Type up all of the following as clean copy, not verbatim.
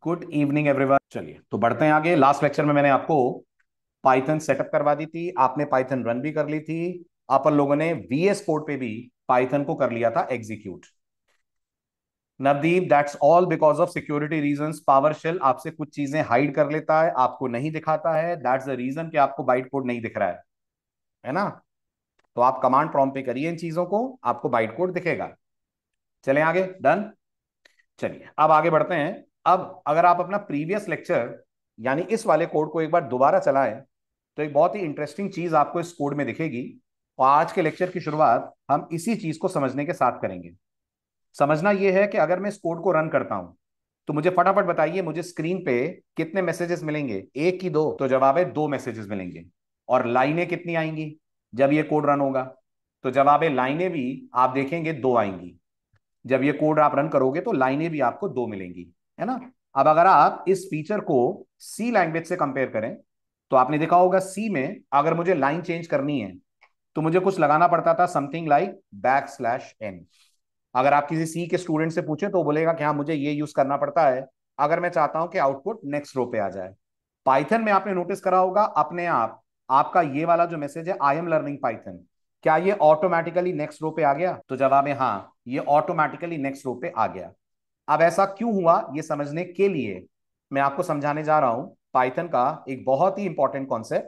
Good evening everyone. चलिए तो बढ़ते हैं आगे। लास्ट लेक्चर में मैंने आपको पाइथन सेटअप करवा दी थी, आपने पाइथन रन भी कर ली थी। अपन लोगों ने वीएस कोड पे भी पाइथन को कर लिया था execute. Navdeep, that's all because of security reasons. PowerShell आपसे कुछ चीजें हाइड कर लेता है, आपको नहीं दिखाता है। दैट्स द रीजन कि आपको बाइट कोड नहीं दिख रहा है ना। तो आप कमांड प्रॉम्प्ट पे करिए इन चीजों को, आपको बाइट कोड दिखेगा। चलें आगे। डन। चलिए अब आगे बढ़ते हैं। अब अगर आप अपना प्रीवियस लेक्चर यानी इस वाले कोड को एक बार दोबारा चलाएं तो एक बहुत ही इंटरेस्टिंग चीज आपको इस कोड में दिखेगी। और आज के लेक्चर की शुरुआत हम इसी चीज को समझने के साथ करेंगे। समझना यह है कि अगर मैं इस कोड को रन करता हूं तो मुझे फटाफट बताइए, मुझे स्क्रीन पे कितने मैसेजेस मिलेंगे? एक की दो? तो जवाब है दो मैसेजेस मिलेंगे। और लाइनें कितनी आएंगी जब ये कोड रन होगा? तो जवाब है लाइनें भी आप देखेंगे दो आएंगी। जब ये कोड आप रन करोगे तो लाइनें भी आपको दो मिलेंगी, है ना। अब अगर आप इस फीचर को सी लैंग्वेज से कंपेयर करें तो आपने देखा होगा सी में अगर मुझे लाइन चेंज करनी है तो मुझे कुछ लगाना पड़ता था, something like back slash n. अगर आप किसी सी के स्टूडेंट से पूछे तो बोलेगा कि हाँ मुझे ये यूज करना पड़ता है अगर मैं चाहता हूं कि आउटपुट नेक्स्ट रो पे आ जाए। पाइथन में आपने नोटिस करा होगा अपने आप आपका ये वाला जो मैसेज है, आई एम लर्निंग पाइथन, क्या ये ऑटोमेटिकली नेक्स्ट रो पे आ गया? तो जवाब है हाँ, ये ऑटोमेटिकली नेक्स्ट रो पे आ गया। अब ऐसा क्यों हुआ ये समझने के लिए मैं आपको समझाने जा रहा हूं पाइथन का एक बहुत ही इंपॉर्टेंट कॉन्सेप्ट।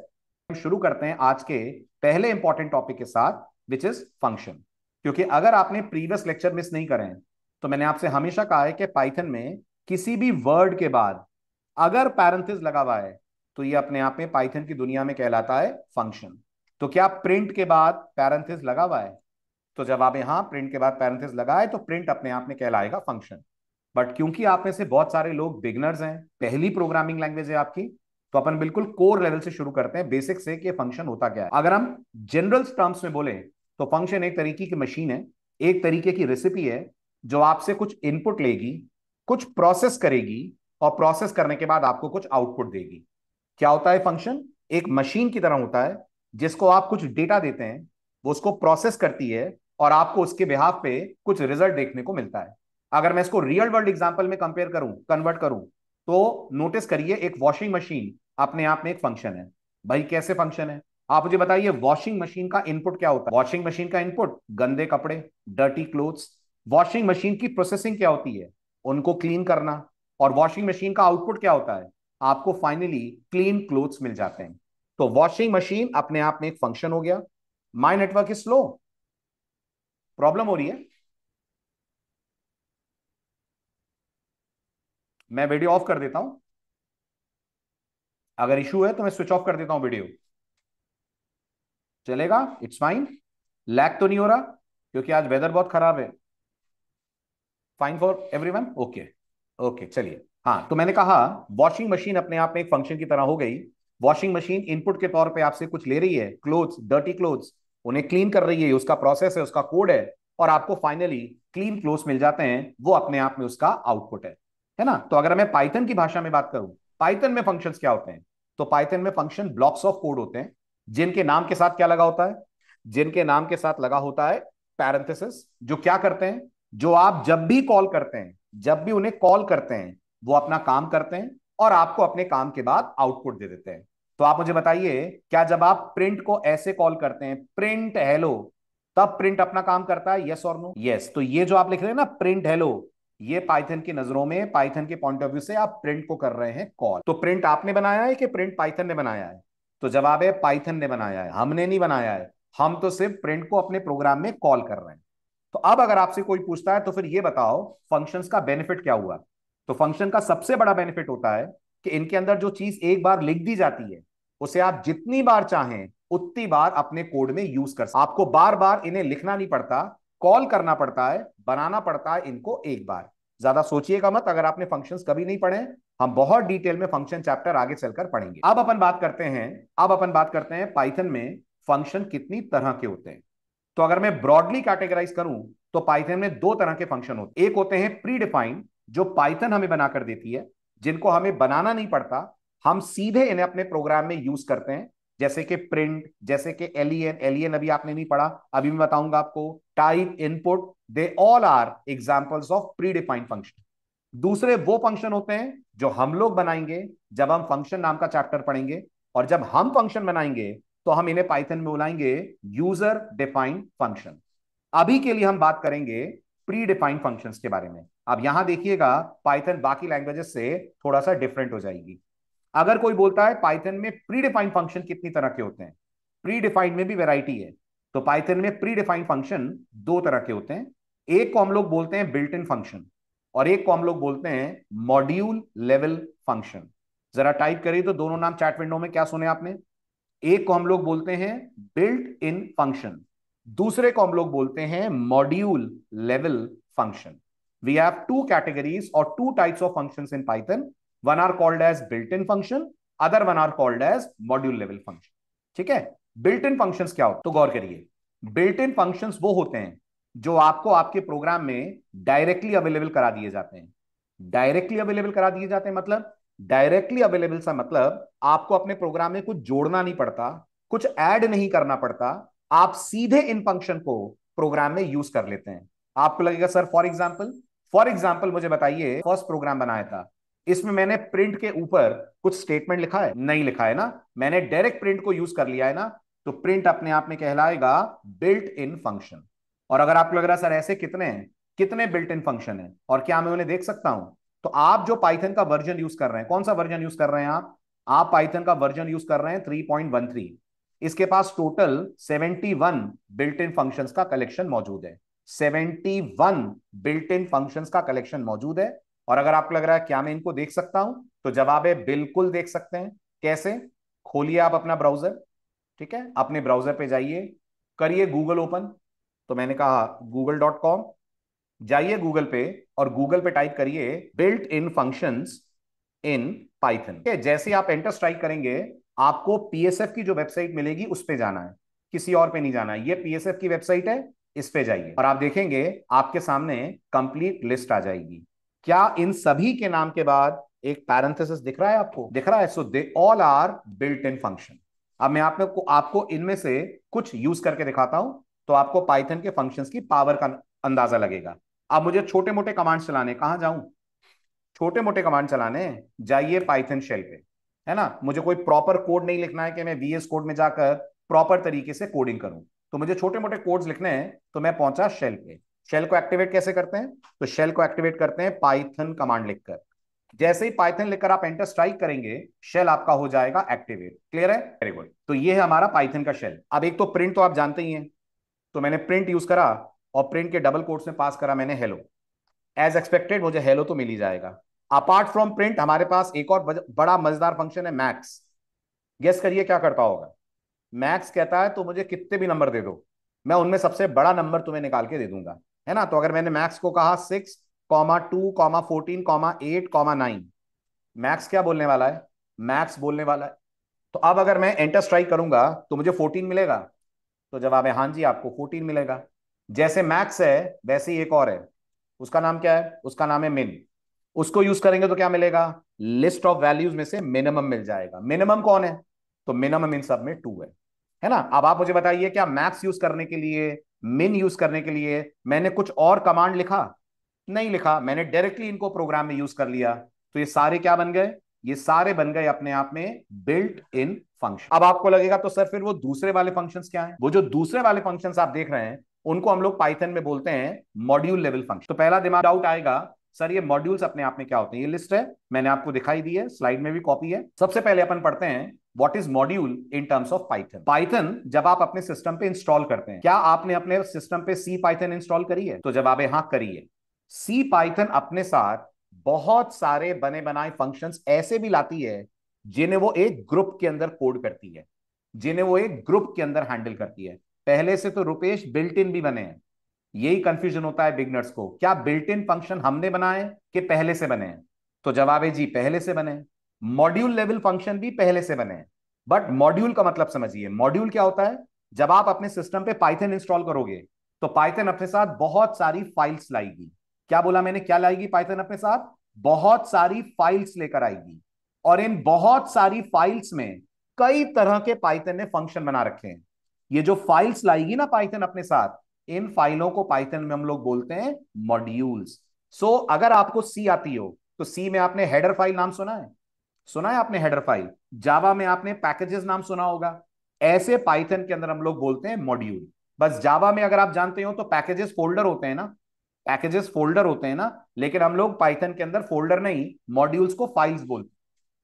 हम शुरू करते हैं आज के पहले इंपॉर्टेंट टॉपिक के साथ, विच इज फंक्शन। क्योंकि अगर आपने प्रीवियस लेक्चर मिस नहीं करे हैं तो मैंने आपसे हमेशा कहा है कि पाइथन में किसी भी वर्ड के बाद अगर पैरेंथेसिस लगा हुआ है तो ये अपने आप में पाइथन की दुनिया में कहलाता है फंक्शन। तो क्या प्रिंट के बाद पैरेंथेसिस लगा हुआ है? तो जवाब है हाँ, प्रिंट के बाद पैरेंथेसिस लगा है तो प्रिंट अपने आप में कहलाएगा फंक्शन। बट क्योंकि आप में से बहुत सारे लोग बिगनर्स हैं, पहली प्रोग्रामिंग लैंग्वेज है आपकी, तो अपन बिल्कुल कोर लेवल से शुरू करते हैं, बेसिक से कि फंक्शन होता क्या है। अगर हम जनरल टर्म्स में बोले तो फंक्शन एक तरीके की मशीन है, एक तरीके की रेसिपी है जो आपसे कुछ इनपुट लेगी, कुछ प्रोसेस करेगी और प्रोसेस करने के बाद आपको कुछ आउटपुट देगी। क्या होता है फंक्शन? एक मशीन की तरह होता है जिसको आप कुछ डेटा देते हैं, वो उसको प्रोसेस करती है और आपको उसके बिहाफ पे कुछ रिजल्ट देखने को मिलता है। अगर मैं इसको रियल वर्ल्ड एग्जांपल में कंपेयर करूं, कन्वर्ट करूं, तो नोटिस करिए एक वॉशिंग मशीन अपने आप में एक फंक्शन है। भाई कैसे फंक्शन है? आप मुझे बताइए वॉशिंग मशीन का इनपुट क्या होता है? वॉशिंग मशीन का इनपुट गंदे कपड़े, डर्टी क्लोथ्स। वॉशिंग मशीन की प्रोसेसिंग क्या होती है? उनको क्लीन करना। और वॉशिंग मशीन का आउटपुट क्या होता है? आपको फाइनली क्लीन क्लोथ्स मिल जाते हैं। तो वॉशिंग मशीन अपने आप में एक फंक्शन हो गया। My network is slow, problem हो रही है? मैं वीडियो ऑफ कर देता हूं, अगर इशू है तो मैं स्विच ऑफ कर देता हूं वीडियो। चलेगा? It's fine. लैग तो नहीं हो रहा? क्योंकि आज वेदर बहुत खराब है। Fine for everyone? Okay. Okay चलिए। हाँ तो मैंने कहा वॉशिंग मशीन अपने आप में एक फंक्शन की तरह हो गई। वॉशिंग मशीन इनपुट के तौर पे आपसे कुछ ले रही है, क्लोथ्स, डर्टी क्लोथ्स, उन्हें क्लीन कर रही है, उसका प्रोसेस है, उसका कोड है, और आपको फाइनली क्लीन क्लोथ्स मिल जाते हैं। वो अपने आप में उसका आउटपुट है ना। तो अगर मैं पाइथन की भाषा में बात करूं, पाइथन में फंक्शंस क्या होते हैं? तो पाइथन में फंक्शन ब्लॉक्स ऑफ कोड होते हैं जिनके नाम के साथ क्या लगा होता है? जिनके नाम के साथ लगा होता है पैरेंथेसिस। जो क्या करते हैं? जो आप जब भी कॉल करते हैं, जब भी उन्हें कॉल करते हैं, वो अपना काम करते हैं और आपको अपने काम के बाद आउटपुट दे देते हैं। तो आप मुझे बताइए, क्या जब आप प्रिंट को ऐसे कॉल करते हैं, प्रिंट हेलो, तब प्रिंट अपना काम करता है? यस और नो? यस। तो ये जो आप लिख रहे हैं ना प्रिंट हेलो, ये पाइथन की नजरों में, पाइथन के पॉइंट ऑफ व्यू से आप प्रिंट को कर रहे हैं कॉल। तो प्रिंट आपने बनाया है कि प्रिंट पाइथन ने बनाया है? तो जवाब है पाइथन ने बनाया है, हमने नहीं बनाया है। हम तो सिर्फ प्रिंट को अपने प्रोग्राम में कॉल कर रहे हैं। तो अब अगर आपसे कोई पूछता है तो फिर ये बताओ फंक्शंस का बेनिफिट क्या हुआ? तो फंक्शन का सबसे बड़ा बेनिफिट होता है कि इनके अंदर जो चीज एक बार लिख दी जाती है उसे आप जितनी बार चाहें उतनी बार अपने कोड में यूज कर सकते। आपको बार बार इन्हें लिखना नहीं पड़ता, कॉल करना पड़ता है, बनाना पड़ता है इनको एक बार। ज्यादा सोचिएगा मत अगर आपने फंक्शंस कभी नहीं पढ़े। हम बहुत डिटेल में फंक्शन चैप्टर आगे चलकर पढ़ेंगे। अब अपन बात करते हैं पाइथन में फंक्शन कितनी तरह के होते हैं। तो अगर मैं ब्रॉडली कैटेगराइज करूं तो पाइथन में दो तरह के फंक्शन होते हैं। एक होते हैं प्री डिफाइंड, जो पाइथन हमें बनाकर देती है, जिनको हमें बनाना नहीं पड़ता, हम सीधे इन्हें अपने प्रोग्राम में यूज करते हैं। जैसे कि प्रिंट, जैसे कि एलियन, एलियन अभी आपने नहीं पढ़ा, अभी मैं बताऊंगा आपको। Type, input, they all are examples of predefined function. दूसरे वो फंक्शन होते हैं जो हम लोग बनाएंगे जब हम फंक्शन नाम का चैप्टर पढ़ेंगे, और जब हम फंक्शन बनाएंगे तो हम इन्हें पाइथन में बुलाएंगे यूजर डिफाइंड फंक्शन। अभी के लिए हम बात करेंगे प्री डिफाइंड फंक्शंस के बारे में। अब यहां देखिएगा, पाइथन बाकी लैंग्वेजेस से थोड़ा सा डिफरेंट हो जाएगी। अगर कोई बोलता है पाइथन में प्री डिफाइंड फंक्शन कितनी तरह के होते हैं, प्री डिफाइंड में भी वैरायटी है। तो पाइथन में प्री डिफाइंड फंक्शन दो तरह के होते हैं। एक को हम लोग बोलते हैं बिल्ट इन फंक्शन, और एक को हम लोग बोलते हैं मॉड्यूल लेवल फंक्शन। जरा टाइप करिए तो दोनों नाम चैट विंडो में क्या सुने आपने। एक को हम लोग बोलते हैं बिल्ट इन फंक्शन, दूसरे को हम लोग बोलते हैं module level function. We have two categories और two types of functions in Python. One are called as built in function, other one are called as module level function. ठीक है, बिल्ट इन फंक्शंस क्या होते, तो गौर करिए। बिल्ट इन फंक्शंस वो होते हैं जो आपको आपके प्रोग्राम में डायरेक्टली अवेलेबल करा दिए जाते हैं। डायरेक्टली अवेलेबल करा दिए जाते हैं मतलब, डायरेक्टली अवेलेबल सा मतलब आपको अपने प्रोग्राम में कुछ जोड़ना नहीं पड़ता, कुछ ऐड नहीं करना पड़ता। आप सीधे इन फंक्शन को प्रोग्राम में यूज कर लेते हैं। आपको लगेगा सर फॉर एग्जाम्पल मुझे बताइए, फर्स्ट प्रोग्राम बनाया था, इसमें मैंने प्रिंट के ऊपर कुछ स्टेटमेंट लिखा है? नहीं लिखा है ना, मैंने डायरेक्ट प्रिंट को यूज कर लिया है ना। तो प्रिंट अपने आप में कहलाएगा बिल्ट इन फंक्शन। और अगर आपको लग रहा है सर ऐसे कितने हैं, कितने बिल्ट इन फंक्शन है और क्या मैं उन्हें देख सकता हूं, तो आप जो पाइथन का वर्जन यूज कर रहे हैं, कौन सा वर्जन यूज कर रहे हैं आप पाइथन का वर्जन यूज कर रहे हैं 3.13। इसके पास टोटल 71 बिल्ट इन फंक्शंस का कलेक्शन मौजूद है। 71 बिल्ट इन फंक्शंस का कलेक्शन मौजूद है। और अगर आपको लग रहा है क्या मैं इनको देख सकता हूं, तो जवाब है बिल्कुल देख सकते हैं। कैसे? खोलिए आप अपना ब्राउजर, ठीक है, अपने ब्राउजर पे जाइए, करिए गूगल ओपन। तो मैंने कहा google.com, जाइए गूगल पे और गूगल पे टाइप करिए built in functions in Python. जैसे आप एंटर स्ट्राइक करेंगे, आपको पीएसएफ की जो वेबसाइट मिलेगी उस पे जाना है, किसी और पे नहीं जाना है। ये पीएसएफ की वेबसाइट है, इस पे जाइए और आप देखेंगे आपके सामने कंप्लीट लिस्ट आ जाएगी। क्या इन सभी के नाम के बाद एक पैरेंथेसिस दिख रहा है? आपको दिख रहा है? So they all are built in function. अब मैं आपको इनमें से कुछ यूज करके दिखाता हूं, तो आपको पाइथन के फंक्शंस की पावर का अंदाजा लगेगा। अब मुझे छोटे मोटे कमांड्स चलाने, कहां जाऊं? छोटे मोटे कमांड चलाने जाइए पाइथन शेल पे, है ना। मुझे कोई प्रॉपर कोड नहीं लिखना है कि मैं वीएस कोड में जाकर प्रॉपर तरीके से कोडिंग करूं, तो मुझे छोटे मोटे कोड्स लिखने हैं, तो मैं पहुंचा शेल पे। शेल को एक्टिवेट कैसे करते हैं? तो शेल को एक्टिवेट करते हैं पाइथन कमांड लिखकर। जैसे ही पाइथन लिखकर आप एंटर स्ट्राइक करेंगे, शेल आपका हो जाएगा एक्टिवेट। क्लियर है? Very good. तो ये है हमारा पाइथन का शेल। अब एक तो प्रिंट तो आप जानते ही हैं, तो मैंने प्रिंट यूज करा और प्रिंट के डबल कोट्स में पास करा मैंने हेलो। एज एक्सपेक्टेड मुझे हेलो तो मिल ही जाएगा। अपार्ट फ्रॉम प्रिंट हमारे पास एक और बड़ा मजेदार फंक्शन है मैक्स। गेस करिए क्या करता होगा। मैक्स कहता है तो मुझे कितने भी नंबर दे दो, मैं उनमें सबसे बड़ा नंबर तुम्हें निकाल के दे दूंगा, है ना। तो अगर मैंने मैक्स को कहा 6,2,14,8,9, मैक्स क्या बोलने वाला है? मैक्स बोलने वाला है। तो अब अगर मैं एंटर स्ट्राइक करूंगा तो मुझे 14 मिलेगा। तो जवाब है हाँ जी, आपको 14 मिलेगा। जैसे मैक्स है वैसे ही एक और है, उसका नाम क्या है? उसका नाम है मिन। उसको यूज करेंगे तो क्या मिलेगा? लिस्ट ऑफ वैल्यूज में से मिनिमम मिल जाएगा। मिनिमम कौन है? तो मिनिमम इन सब में 2 है ना। अब आप मुझे बताइए, क्या मैक्स यूज करने के लिए, मिन यूज करने के लिए मैंने कुछ और कमांड लिखा? नहीं लिखा, मैंने डायरेक्टली इनको प्रोग्राम में यूज कर लिया। तो ये सारे क्या बन गए? ये सारे बन गए अपने आप में बिल्ट इन फंक्शन। अब आपको लगेगा तो सर फिर वो दूसरे वाले फंक्शंस क्या हैं? वो जो दूसरे वाले फंक्शंस आप देख रहे हैं, उनको हम लोग पाइथन में बोलते हैं मॉड्यूल लेवल फंक्शन। तो पहला दिमाग डाउट आएगा, सर ये मॉड्यूल्स अपने आप में क्या होते हैं? ये लिस्ट है, मैंने आपको दिखाई दी है, स्लाइड में भी कॉपी है। सबसे पहले अपन पढ़ते हैं what is module in terms of Python. Python जब आप अपने सिस्टम पे इंस्टॉल करते हैं, क्या आपने अपने सिस्टम पे सी पाइथन इंस्टॉल करी है? तो जवाब है हाँ, करिए। सी पाइथन अपने साथ बहुत सारे बने बनाए फंक्शंस ऐसे भी लाती है जिन्हें वो एक ग्रुप के अंदर कोड करती है, जिन्हें वो एक ग्रुप के अंदर हैंडल करती है। पहले से तो रुपेश बिल्ट इन भी बने हैं। यही कंफ्यूजन होता है बिगनर्स को, क्या बिल्ट इन फंक्शन हमने बनाए कि पहले से बने हैं? तो जवाब है जी, पहले से बने। मॉड्यूल लेवल फंक्शन भी पहले से बने हैं। बट मॉड्यूल का मतलब समझिए, मॉड्यूल क्या होता है? जब आप अपने सिस्टम पे पाइथन इंस्टॉल करोगे तो पाइथन अपने साथ बहुत सारी फाइल्स लाएगी। क्या बोला मैंने, क्या लाएगी पाइथन अपने साथ? बहुत सारी फाइल्स लेकर आएगी। और इन बहुत सारी फाइल्स में कई तरह के पाइथन ने फंक्शन बना रखे हैं। ये जो फाइल्स लाएगी ना पाइथन अपने साथ, इन फाइलों को पाइथन में हम लोग बोलते हैं मॉड्यूल्स। अगर आपको सी आती हो तो सी में आपने हेडर फाइल नाम सुना है? सुना है आपने हेडर फाइल? जावा में आपने पैकेजेस नाम सुना होगा। ऐसे पाइथन के अंदर हम लोग बोलते हैं मॉड्यूल। बस जावा में अगर आप जानते हो तो पैकेजेस फोल्डर होते हैं ना, पैकेजेस फोल्डर होते हैं ना, लेकिन हम लोग पाइथन के अंदर फोल्डर नहीं, मॉड्यूल्स को फाइल्स बोलते हैं।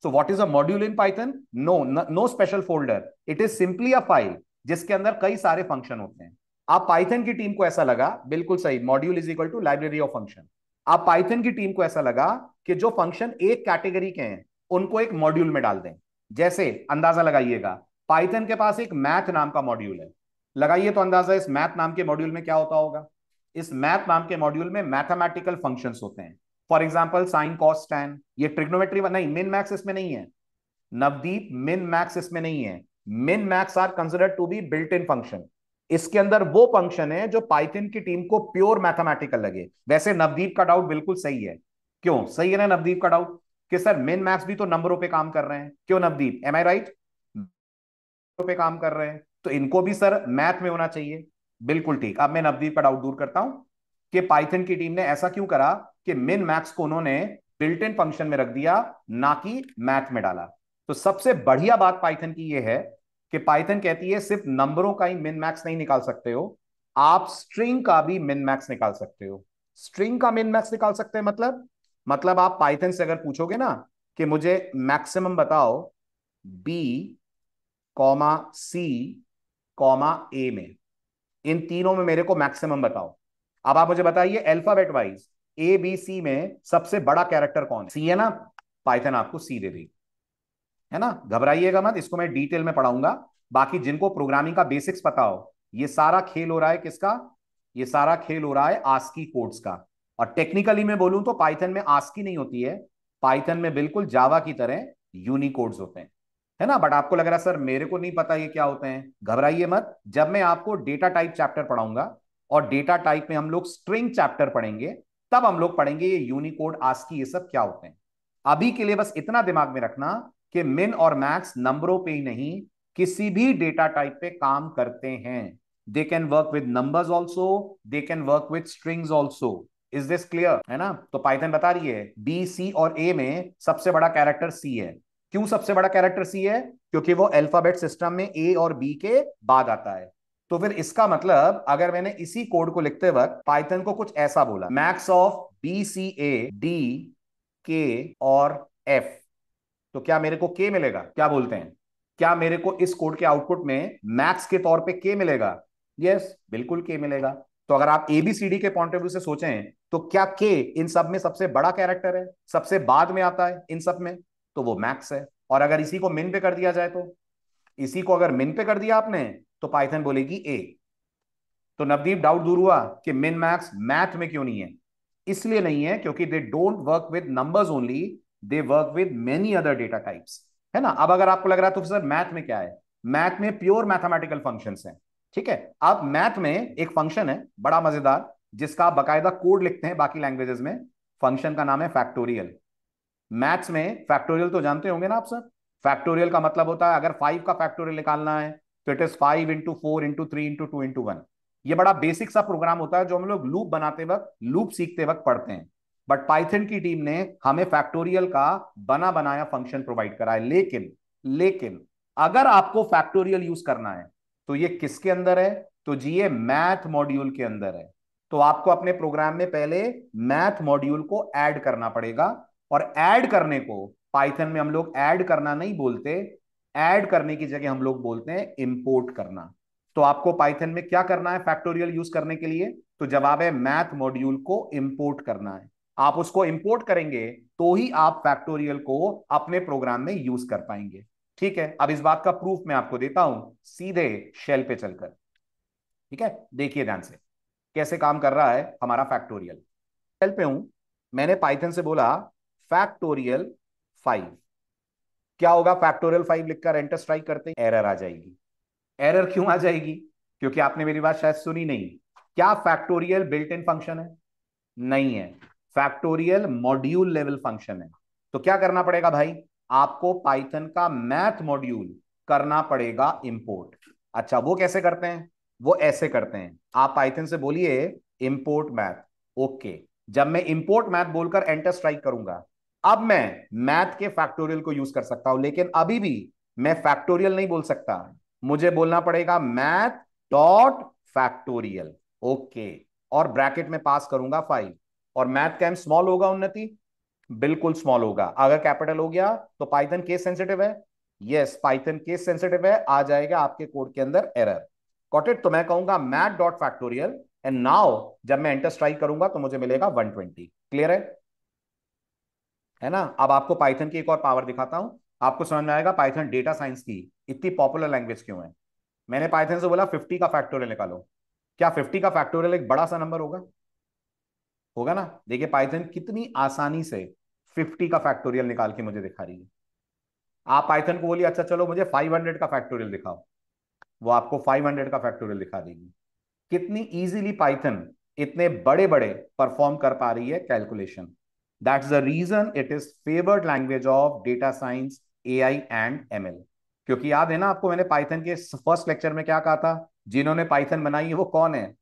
So what is a module in Python? No, no special folder, it is simply a file जिसके अंदर कई सारे फंक्शन होते हैं। आप पाइथन की टीम को ऐसा लगा, बिल्कुल सही, module is equal to library of function. आप पाइथन की टीम को ऐसा लगा कि जो फंक्शन एक कैटेगरी के हैं उनको एक मॉड्यूल में डाल दें। जैसे अंदाजा लगाइएगा, पाइथन के पास एक मैथ नाम का मॉड्यूल है, लगाइए तो अंदाजा इस मैथ नाम के मॉड्यूल में क्या होता होगा। इस मैथ नाम के मॉड्यूल में मैथमेटिकल फंक्शंस होते हैं। For example sine cos tan, ये ट्रिग्नोमेट्री नहीं, मिन मैक्स इसमें नहीं है। नवदीप, मिन मैक्स इसमें नहीं है। Min max are considered to be built in function. इसके अंदर वो फंक्शन है जो पाइथन की टीम को प्योर मैथमेटिकल लगे। वैसे नवदीप का डाउट बिल्कुल सही है। क्यों सही है ना नवदीप का डाउट? कि सर मिन मैक्स भी तो नंबरों पे काम कर रहे हैं, क्यों नवदीप, एम आई राइट? पे काम कर रहे हैं तो इनको भी सर मैथ में होना चाहिए। बिल्कुल ठीक। अब मैं नवदीप का डाउट दूर करता हूं कि पाइथन की टीम ने ऐसा क्यों करा कि मिन मैक्स को उन्होंने बिल्ट इन फंक्शन में रख दिया, ना कि मैथ में डाला। तो सबसे बढ़िया बात पाइथन की यह है कि पाइथन कहती है सिर्फ नंबरों का ही मिन मैक्स नहीं निकाल सकते हो, आप स्ट्रिंग का भी मिन मैक्स निकाल सकते हो। स्ट्रिंग का मिन मैक्स निकाल सकते हैं मतलब आप पाइथन से अगर पूछोगे ना कि मुझे मैक्सिमम बताओ बी कॉमा सी कॉमा ए में, इन तीनों में मेरे को मैक्सिमम बताओ। अब आप मुझे बताइए alphabet wise A B C में सबसे बड़ा कैरेक्टर कौन है? सी है ना? पाइथन आपको सी दे देगी, है ना? घबराइएगा मत, इसको मैं डिटेल में पढ़ाऊंगा। बाकी जिनको प्रोग्रामिंग का बेसिक्स पता हो, ये सारा खेल हो रहा है किसका? ये सारा खेल हो रहा है आस्की कोड्स का। और टेक्निकली मैं बोलूं तो पाइथन में आस्की नहीं होती है, पाइथन में बिल्कुल जावा की तरह यूनिकोड्स होते हैं, है ना? बट आपको लग रहा है सर मेरे को नहीं पता ये क्या होते हैं। घबराइए मत, जब मैं आपको डेटा टाइप चैप्टर पढ़ाऊंगा और डेटा टाइप में हम लोग स्ट्रिंग चैप्टर पढ़ेंगे, तब हम लोग पढ़ेंगे ये यूनिकोड आस्की ये सब क्या होते हैं। अभी के लिए बस इतना दिमाग में रखना कि मिन और मैक्स नंबरों पे ही नहीं, किसी भी डेटा टाइप पे काम करते हैं। They can work with numbers also, they can work with strings also. Is this clear, है ना? तो पाइथन बता रही है बी सी और ए में सबसे बड़ा कैरेक्टर सी है। क्यों सबसे बड़ा कैरेक्टर सी है? क्योंकि वो अल्फाबेट सिस्टम में ए और बी के बाद आता है। तो फिर इसका मतलब अगर मैंने इसी कोड को लिखते वक्त पाइथन को कुछ ऐसा बोला, max of B C A D K और एफ, तो क्या मेरे को के मिलेगा? क्या बोलते हैं? क्या मेरे को इस कोड के आउटपुट में मैक्स के तौर पे के मिलेगा? यस, बिल्कुल के मिलेगा। तो अगर आप एबीसीडी के पॉइंट ऑफ व्यू से सोचें तो क्या के इन सब में सबसे बड़ा कैरेक्टर है, सबसे बाद में आता है इन सब में? तो वो मैक्स है। और अगर इसी को मिन पे कर दिया जाए, तो इसी को अगर मिन पे कर दिया आपने तो पाइथन बोलेगी ए। तो नवदीप डाउट दूर हुआ कि मिन मैक्स मैथ में क्यों नहीं है? इसलिए नहीं है क्योंकि they don't work with numbers only, they work with many other data types, है ना? अब अगर आपको लग रहा है तो सर मैथ में क्या है, मैथ में प्योर मैथमेटिकल फंक्शंस हैं। ठीक है, अब मैथ में एक फंक्शन है बड़ा मजेदार जिसका आप बकायदा कोड लिखते हैं बाकी लैंग्वेजेस में, फंक्शन का नाम है फैक्टोरियल। मैथ्स में फैक्टोरियल तो जानते होंगे ना आप सर? फैक्टोरियल का मतलब होता है अगर 5 का फैक्टोरियल निकालना है तो it is 5 into 4 into 3 into 2 into 1। ये बड़ा बेसिक सा प्रोग्राम होता है जो हम लोग लूप बनाते वक्त, लूप सीखते वक्त पढ़ते हैं। बट पाइथन की टीम ने हमें फैक्टोरियल का बना बनाया फंक्शन प्रोवाइड करा है। लेकिन अगर आपको फैक्टोरियल यूज करना है तो ये किसके अंदर है? तो जी ये मैथ मॉड्यूल के अंदर है। तो आपको अपने प्रोग्राम में पहले मैथ मॉड्यूल को ऐड करना पड़ेगा। और ऐड करने को पाइथन में हम लोग ऐड करना नहीं बोलते, ऐड करने की जगह हम लोग बोलते हैं इंपोर्ट करना। तो आपको पाइथन में क्या करना है फैक्टोरियल यूज करने के लिए? तो जवाब है मैथ मॉड्यूल को इंपोर्ट करना है। आप उसको इंपोर्ट करेंगे तो ही आप फैक्टोरियल को अपने प्रोग्राम में यूज कर पाएंगे। ठीक है, अब इस बात का प्रूफ मैं आपको देता हूं सीधे शेल पे चलकर। ठीक है, देखिए ध्यान से कैसे काम कर रहा है हमारा फैक्टोरियल। शेल पे हूं, मैंने पाइथन से बोला फैक्टोरियल 5। क्या होगा? फैक्टोरियल 5 लिखकर एंटर स्ट्राइक करते एरर आ जाएगी। एरर क्यों आ जाएगी? क्योंकि आपने मेरी बात शायद सुनी नहीं। क्या फैक्टोरियल बिल्ट इन फंक्शन है? नहीं है, फैक्टोरियल मॉड्यूल लेवल फंक्शन है। तो क्या करना पड़ेगा भाई? आपको पाइथन का मैथ मॉड्यूल करना पड़ेगा इंपोर्ट। अच्छा, वो कैसे करते हैं? वो ऐसे करते हैं, आप पाइथन से बोलिए इंपोर्ट मैथ। ओके, जब मैं इंपोर्ट मैथ बोलकर एंटर स्ट्राइक करूंगा, अब मैं मैथ के फैक्टोरियल को यूज कर सकता हूं, लेकिन अभी भी मैं फैक्टोरियल नहीं बोल सकता, मुझे बोलना पड़ेगा मैथ डॉट फैक्टोरियल। ओके, और ब्रैकेट में पास करूंगा 5। और मैथ का एम स्मॉल होगा उन्नति, बिल्कुल स्मॉल होगा। अगर कैपिटल हो गया तो पाइथन केस सेंसिटिव है। यस, पाइथन केस सेंसिटिव है, आ जाएगा आपके कोड के अंदर एरर। Got it? तो मैं कहूंगा math dot factorial and now जब मैं एंटर स्ट्राइक करूंगा तो मुझे मिलेगा 120। क्लियर है ना? अब आपको पाइथन की एक और पावर दिखाता हूं, आपको समझ में आएगा पाइथन डेटा साइंस की इतनी पॉपुलर लैंग्वेज क्यों है। मैंने पाइथन से बोला 50 का फैक्टोरियल निकालो, क्या 50 का फैक्टोरियल एक बड़ा सा नंबर होगा? होगा ना? देखिए पाइथन कितनी आसानी से 50 का फैक्टोरियल निकाल के मुझे दिखा रही है। आप पाइथन को बोलिए अच्छा चलो मुझे 500 का फैक्टोरियल दिखाओ, वो आपको 500 का फैक्टोरियल दिखा देगी। कितनी इजीली पाइथन इतने बड़े बड़े परफॉर्म कर पा रही है calculation. That's the reason it is favoured language of data science, AI and ML. क्योंकि याद है ना आपको, मैंने पाइथन के फर्स्ट लेक्चर में क्या कहा था, जिन्होंने पाइथन बनाई है वो कौन है?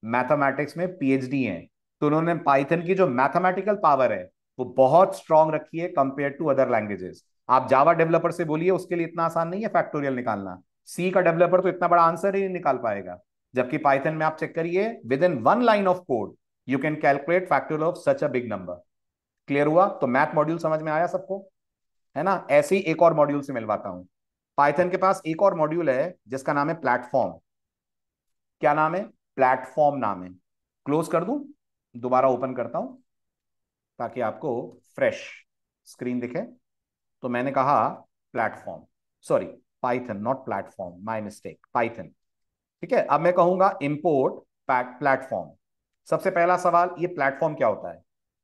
मैथमेटिक्स में पीएचडी हैं। तो उन्होंने पाइथन की जो मैथमेटिकल पावर है वो बहुत स्ट्रांग रखी है कंपेयर टू अदर लैंग्वेजेस। आप जावा डेवलपर से बोलिए, उसके लिए इतना आसान नहीं है फैक्टोरियल निकालना। सी का डेवलपर तो इतना बड़ा आंसर ही नहीं निकाल पाएगा। जबकि पाइथन में आप चेक करिए, with in 1 line of code you can calculate factorial of such a big number. Clear हुआ? तो मैथ मॉड्यूल समझ में आया सबको? है ना? ऐसे ही एक और मॉड्यूल से मिलवाता हूं। पाइथन के पास एक और मॉड्यूल है जिसका नाम है प्लेटफॉर्म। क्या नाम है? प्लेटफॉर्म नाम है। क्लोज कर दूं, दोबारा ओपन करता हूं ताकि आपको फ्रेश स्क्रीन दिखे। तो मैंने कहा platform, sorry Python not platform, my mistake, Python. ठीक है, अब मैं कहूंगा इंपोर्ट प्लेटफॉर्म। सबसे पहला सवाल, ये प्लेटफॉर्म क्या होता है?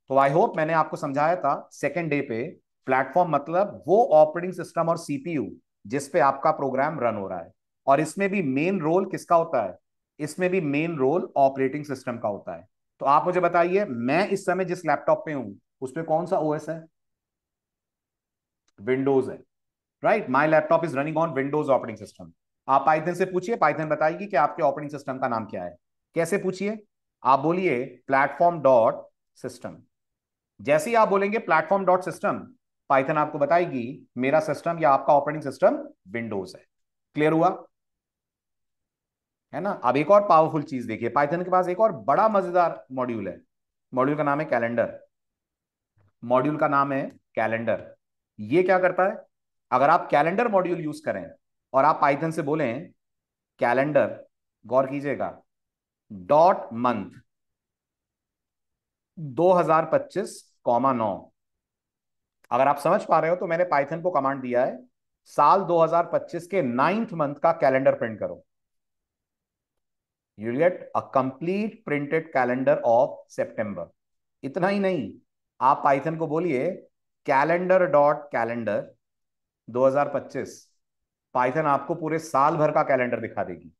तो आई होप मैंने आपको समझाया था सेकेंड डे पे। प्लेटफॉर्म मतलब वो ऑपरेटिंग सिस्टम और सीपीयू जिस पे आपका प्रोग्राम रन हो रहा है। और इसमें भी मेन रोल किसका होता है? इसमें भी मेन रोल ऑपरेटिंग सिस्टम का होता है। तो आप मुझे बताइए, मैं इस समय जिस लैपटॉप पे हूं उसमें कौन सा ओएस है? विंडोज है। Right, my laptop is running on Windows operating system. आप पाइथन से पूछिए, पाइथन बताएगी कि आपके ऑपरेटिंग सिस्टम का नाम क्या है। कैसे पूछिए? आप बोलिए प्लेटफॉर्म डॉट सिस्टम। जैसे ही आप बोलेंगे प्लेटफॉर्म डॉट सिस्टम, पाइथन आपको बताएगी मेरा सिस्टम या आपका ऑपरेटिंग सिस्टम विंडोज है। क्लियर हुआ? है ना? अब एक और पावरफुल चीज देखिए, पाइथन के पास एक और बड़ा मजेदार मॉड्यूल है। मॉड्यूल का नाम है कैलेंडर। मॉड्यूल का नाम है कैलेंडर। ये क्या करता है? अगर आप कैलेंडर मॉड्यूल यूज करें और आप पाइथन से बोलें कैलेंडर, गौर कीजिएगा, डॉट मंथ 2025, 9, अगर आप समझ पा रहे हो तो मैंने पाइथन को कमांड दिया है साल 2025 के 9th मंथ का कैलेंडर प्रिंट करो। You get a complete printed calendar of September. इतना ही नहीं, आप पाइथन को बोलिए कैलेंडर डॉट कैलेंडर 2025, पाइथन आपको पूरे साल भर का कैलेंडर दिखा देगी।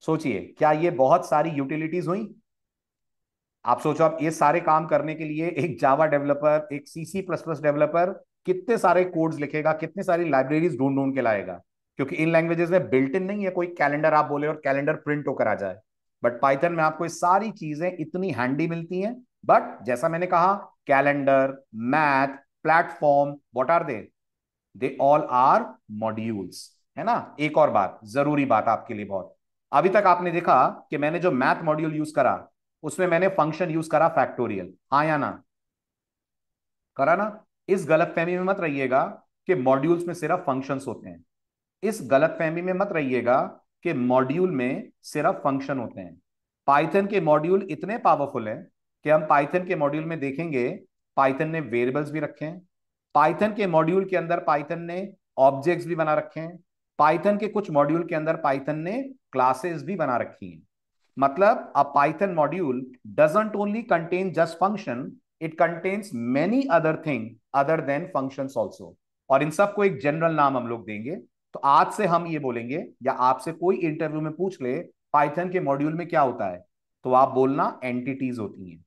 सोचिए, क्या ये बहुत सारी यूटिलिटीज हुई? आप सोचो, आप ये सारे काम करने के लिए एक जावा डेवलपर, एक सीसी प्लस प्लस डेवलपर कितने सारे कोड्स लिखेगा, कितनी सारी लाइब्रेरीज ढूंढ ढूंढ के लाएगा। क्योंकि इन लैंग्वेजेस में बिल्ट इन नहीं है कोई कैलेंडर आप बोले और कैलेंडर प्रिंट होकर आ जाए। बट पाइथन में आपको ये सारी चीजें इतनी हैंडी मिलती हैं। बट जैसा मैंने कहा, calendar, math, platform, what are they all are modules. है ना? एक और बात, जरूरी बात आपके लिए बहुत, अभी तक आपने देखा कि मैंने जो मैथ मॉड्यूल यूज करा उसमें मैंने फंक्शन यूज करा फैक्टोरियल, हाँ या ना? करा ना? इस गलतफहमी में मत रहिएगा कि मॉड्यूल्स में सिर्फ फंक्शंस होते हैं। इस गलतफहमी में मत रहिएगा कि मॉड्यूल में सिर्फ फंक्शन होते हैं। पाइथन के मॉड्यूल इतने पावरफुल हैं कि हम पाइथन के मॉड्यूल में देखेंगे पाइथन ने वेरिएबल्स भी रखे हैं। पाइथन के मॉड्यूल के अंदर पाइथन ने ऑब्जेक्ट्स भी बना रखे हैं। पाइथन के कुछ मॉड्यूल के अंदर पाइथन ने क्लासेस भी बना रखी हैं। मतलब a Python module doesn't only contain just function, it contains many other thing other than functions also। और इन सबको एक जनरल नाम हम लोग देंगे। तो आज से हम ये बोलेंगे, या आपसे कोई इंटरव्यू में पूछ ले पाइथन के मॉड्यूल में क्या होता है, तो आप बोलना एंटिटीज होती हैं।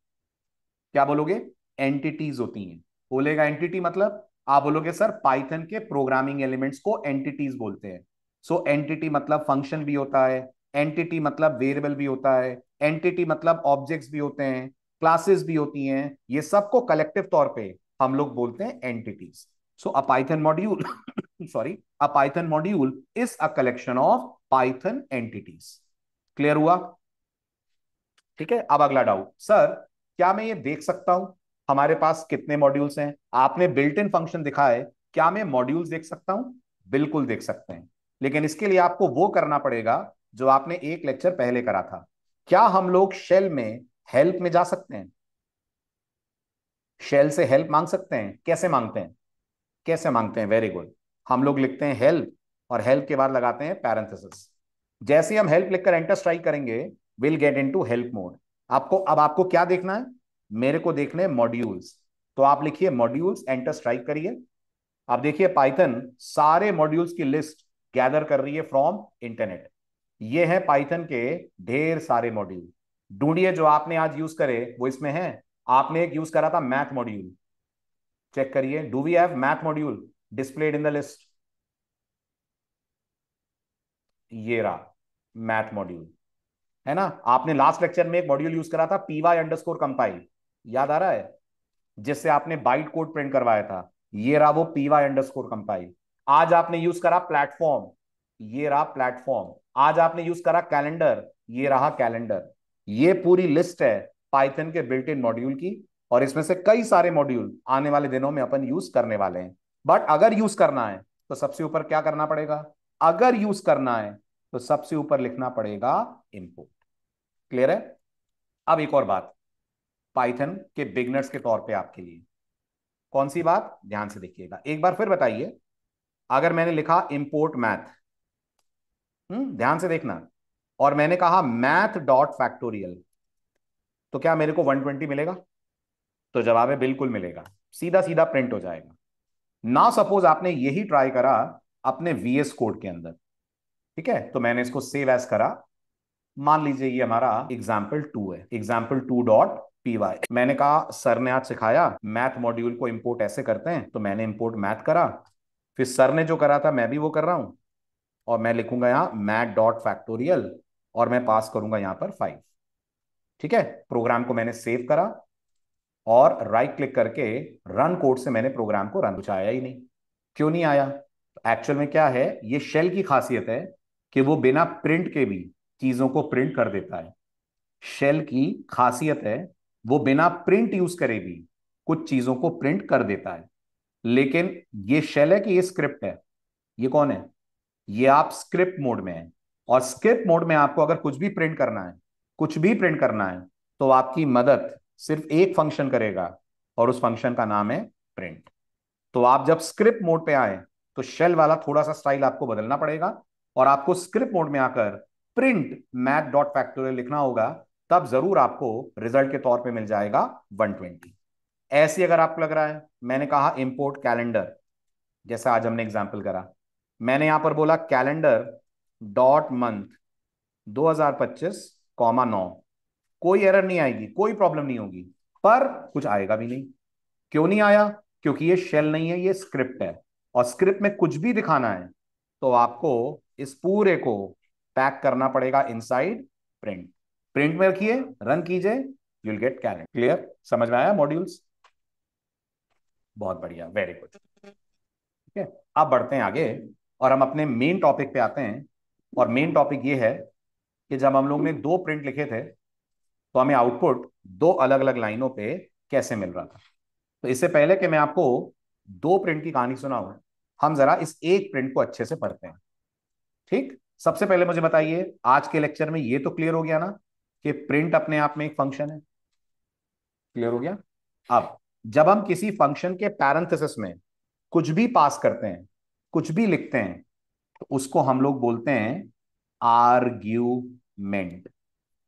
क्या बोलोगे? एंटिटीज होती हैं। बोलेगा एंटिटी मतलब, आप बोलोगे सर पाइथन के प्रोग्रामिंग एलिमेंट्स को एंटिटीज बोलते हैं। सो एंटिटी मतलब फंक्शन भी होता है, एंटिटी मतलब वेरिएबल भी होता है, एंटिटी मतलब ऑब्जेक्ट्स भी होते हैं, क्लासेस भी होती हैं, ये सबको कलेक्टिव तौर पे हम लोग बोलते हैं entities. So a Python module sorry, a Python module is a collection of Python entities. Clear हुआ? ठीक है। अब अगला डाउट, सर क्या मैं ये देख सकता हूं हमारे पास कितने मॉड्यूल्स हैं? आपने बिल्ट इन फंक्शन दिखा है, क्या मैं मॉड्यूल्स देख सकता हूं? बिल्कुल देख सकते हैं, लेकिन इसके लिए आपको वो करना पड़ेगा जो आपने एक लेक्चर पहले करा था। क्या हम लोग शेल में हेल्प में जा सकते हैं? शेल से हेल्प मांग सकते हैं? कैसे मांगते हैं? कैसे मांगते हैं? Very good. हम लोग लिखते हैं हेल्प, और हेल्प के बाद लगाते हैं पैरेंथेसिस। जैसे ही हम हेल्प लिखकर एंटर स्ट्राइक करेंगे, will get into help mode. आपको क्या देखना है? मेरे को देखने मॉड्यूल्स। तो आप लिखिए मॉड्यूल्स, एंटर स्ट्राइक करिए। आप देखिए पाइथन सारे मॉड्यूल्स की लिस्ट गैदर कर रही है फ्रॉम इंटरनेट। ये है पाइथन के ढेर सारे मॉड्यूल। ढूंढिए जो आपने आज यूज करे वो इसमें है। आपने एक यूज करा था मैथ मॉड्यूल, चेक करिए, do we have math module displayed in the list? ये रहा मैथ मॉड्यूल, है ना? आपने लास्ट लेक्चर में एक मॉड्यूल यूज करा था py_compile, याद आ रहा है? जिससे आपने बाइट कोड प्रिंट करवाया था। ये रहा वो py_compile। आज आपने यूज करा प्लेटफॉर्म, ये रहा प्लेटफॉर्म। आज आपने यूज करा कैलेंडर, ये रहा कैलेंडर। ये पूरी लिस्ट है पाइथन के बिल्ट इन मॉड्यूल की, और इसमें से कई सारे मॉड्यूल आने वाले दिनों में अपन यूज करने वाले हैं। बट अगर यूज करना है तो सबसे ऊपर क्या करना पड़ेगा? अगर यूज करना है तो सबसे ऊपर लिखना पड़ेगा इनपुट। क्लियर है? अब एक और बात पाइथन के बिगनर्स के तौर पे आपके लिए, कौन सी बात? ध्यान से देखिएगा, एक बार फिर बताइए। अगर मैंने लिखा इंपोर्ट मैथ, ध्यान से देखना, और मैंने कहा मैथ डॉट फैक्टोरियल, तो क्या मेरे को 120 मिलेगा? तो जवाब है बिल्कुल मिलेगा, सीधा सीधा प्रिंट हो जाएगा। ना सपोज आपने यही ट्राई करा अपने वीएस कोड के अंदर, ठीक है, तो मैंने इसको सेव एज करा। मान लीजिए ये हमारा example2 है, example2.py। मैंने कहा सर ने आज सिखाया मैथ मॉड्यूल को इंपोर्ट ऐसे करते हैं, तो मैंने इंपोर्ट मैथ करा। फिर सर ने जो करा था मैं भी वो कर रहा हूं, और मैं लिखूंगा यहां मैथ डॉट फैक्टोरियल, और मैं पास करूंगा यहां पर 5। ठीक है, प्रोग्राम को मैंने सेव करा, और राइट क्लिक करके रन कोड से मैंने प्रोग्राम को रन, कुछ आया ही नहीं। क्यों नहीं आया? एक्चुअल में क्या है, ये शेल की खासियत है कि वो बिना प्रिंट के भी चीजों को प्रिंट कर देता है। शेल की खासियत है वो बिना प्रिंट यूज करे भी कुछ चीजों को प्रिंट कर देता है। लेकिन ये शेल है कि ये स्क्रिप्ट है? ये कौन है? ये आप स्क्रिप्ट मोड में है, और स्क्रिप्ट मोड में आपको अगर कुछ भी प्रिंट करना है, कुछ भी प्रिंट करना है, तो आपकी मदद सिर्फ एक फंक्शन करेगा, और उस फंक्शन का नाम है प्रिंट। तो आप जब स्क्रिप्ट मोड पे आए तो शेल वाला थोड़ा सा स्टाइल आपको बदलना पड़ेगा, और आपको स्क्रिप्ट मोड में आकर प्रिंट मैथ डॉट फैक्टोरियल लिखना होगा। तब जरूर आपको रिजल्ट के तौर पे मिल जाएगा 120। ऐसे अगर आपको लग रहा है, मैंने कहा इंपोर्ट कैलेंडर, जैसा आज हमने एग्जाम्पल करा, मैंने यहां पर बोला कैलेंडर डॉट मंथ 2025, 9, कोई एरर नहीं आएगी, कोई प्रॉब्लम नहीं होगी, पर कुछ आएगा भी नहीं। क्यों नहीं आया? क्योंकि ये शेल नहीं है, ये स्क्रिप्ट है, और स्क्रिप्ट में कुछ भी दिखाना है तो आपको इस पूरे को पैक करना पड़ेगा इनसाइड प्रिंट। प्रिंट में रखिए, रन कीजिए, यूल गेट कैलेंडर। क्लियर? समझ में आया मॉड्यूल्स? बहुत बढ़िया, वेरी गुड। ठीक है, अब बढ़ते हैं आगे, और हम अपने मेन टॉपिक पे आते हैं। और मेन टॉपिक ये है कि जब हम लोग ने दो प्रिंट लिखे थे, तो हमें आउटपुट दो अलग अलग लाइनों पे कैसे मिल रहा था। तो इससे पहले कि मैं आपको दो प्रिंट की कहानी सुनाऊं, हम जरा इस एक प्रिंट को अच्छे से पढ़ते हैं। ठीक, सबसे पहले मुझे बताइए, आज के लेक्चर में ये तो क्लियर हो गया ना कि प्रिंट अपने आप में एक फंक्शन है? क्लियर हो गया? अब जब हम किसी फंक्शन के पैरेंथेसिस में कुछ भी पास करते हैं, कुछ भी लिखते हैं, तो उसको हम लोग बोलते हैं आर्ग्यूमेंट।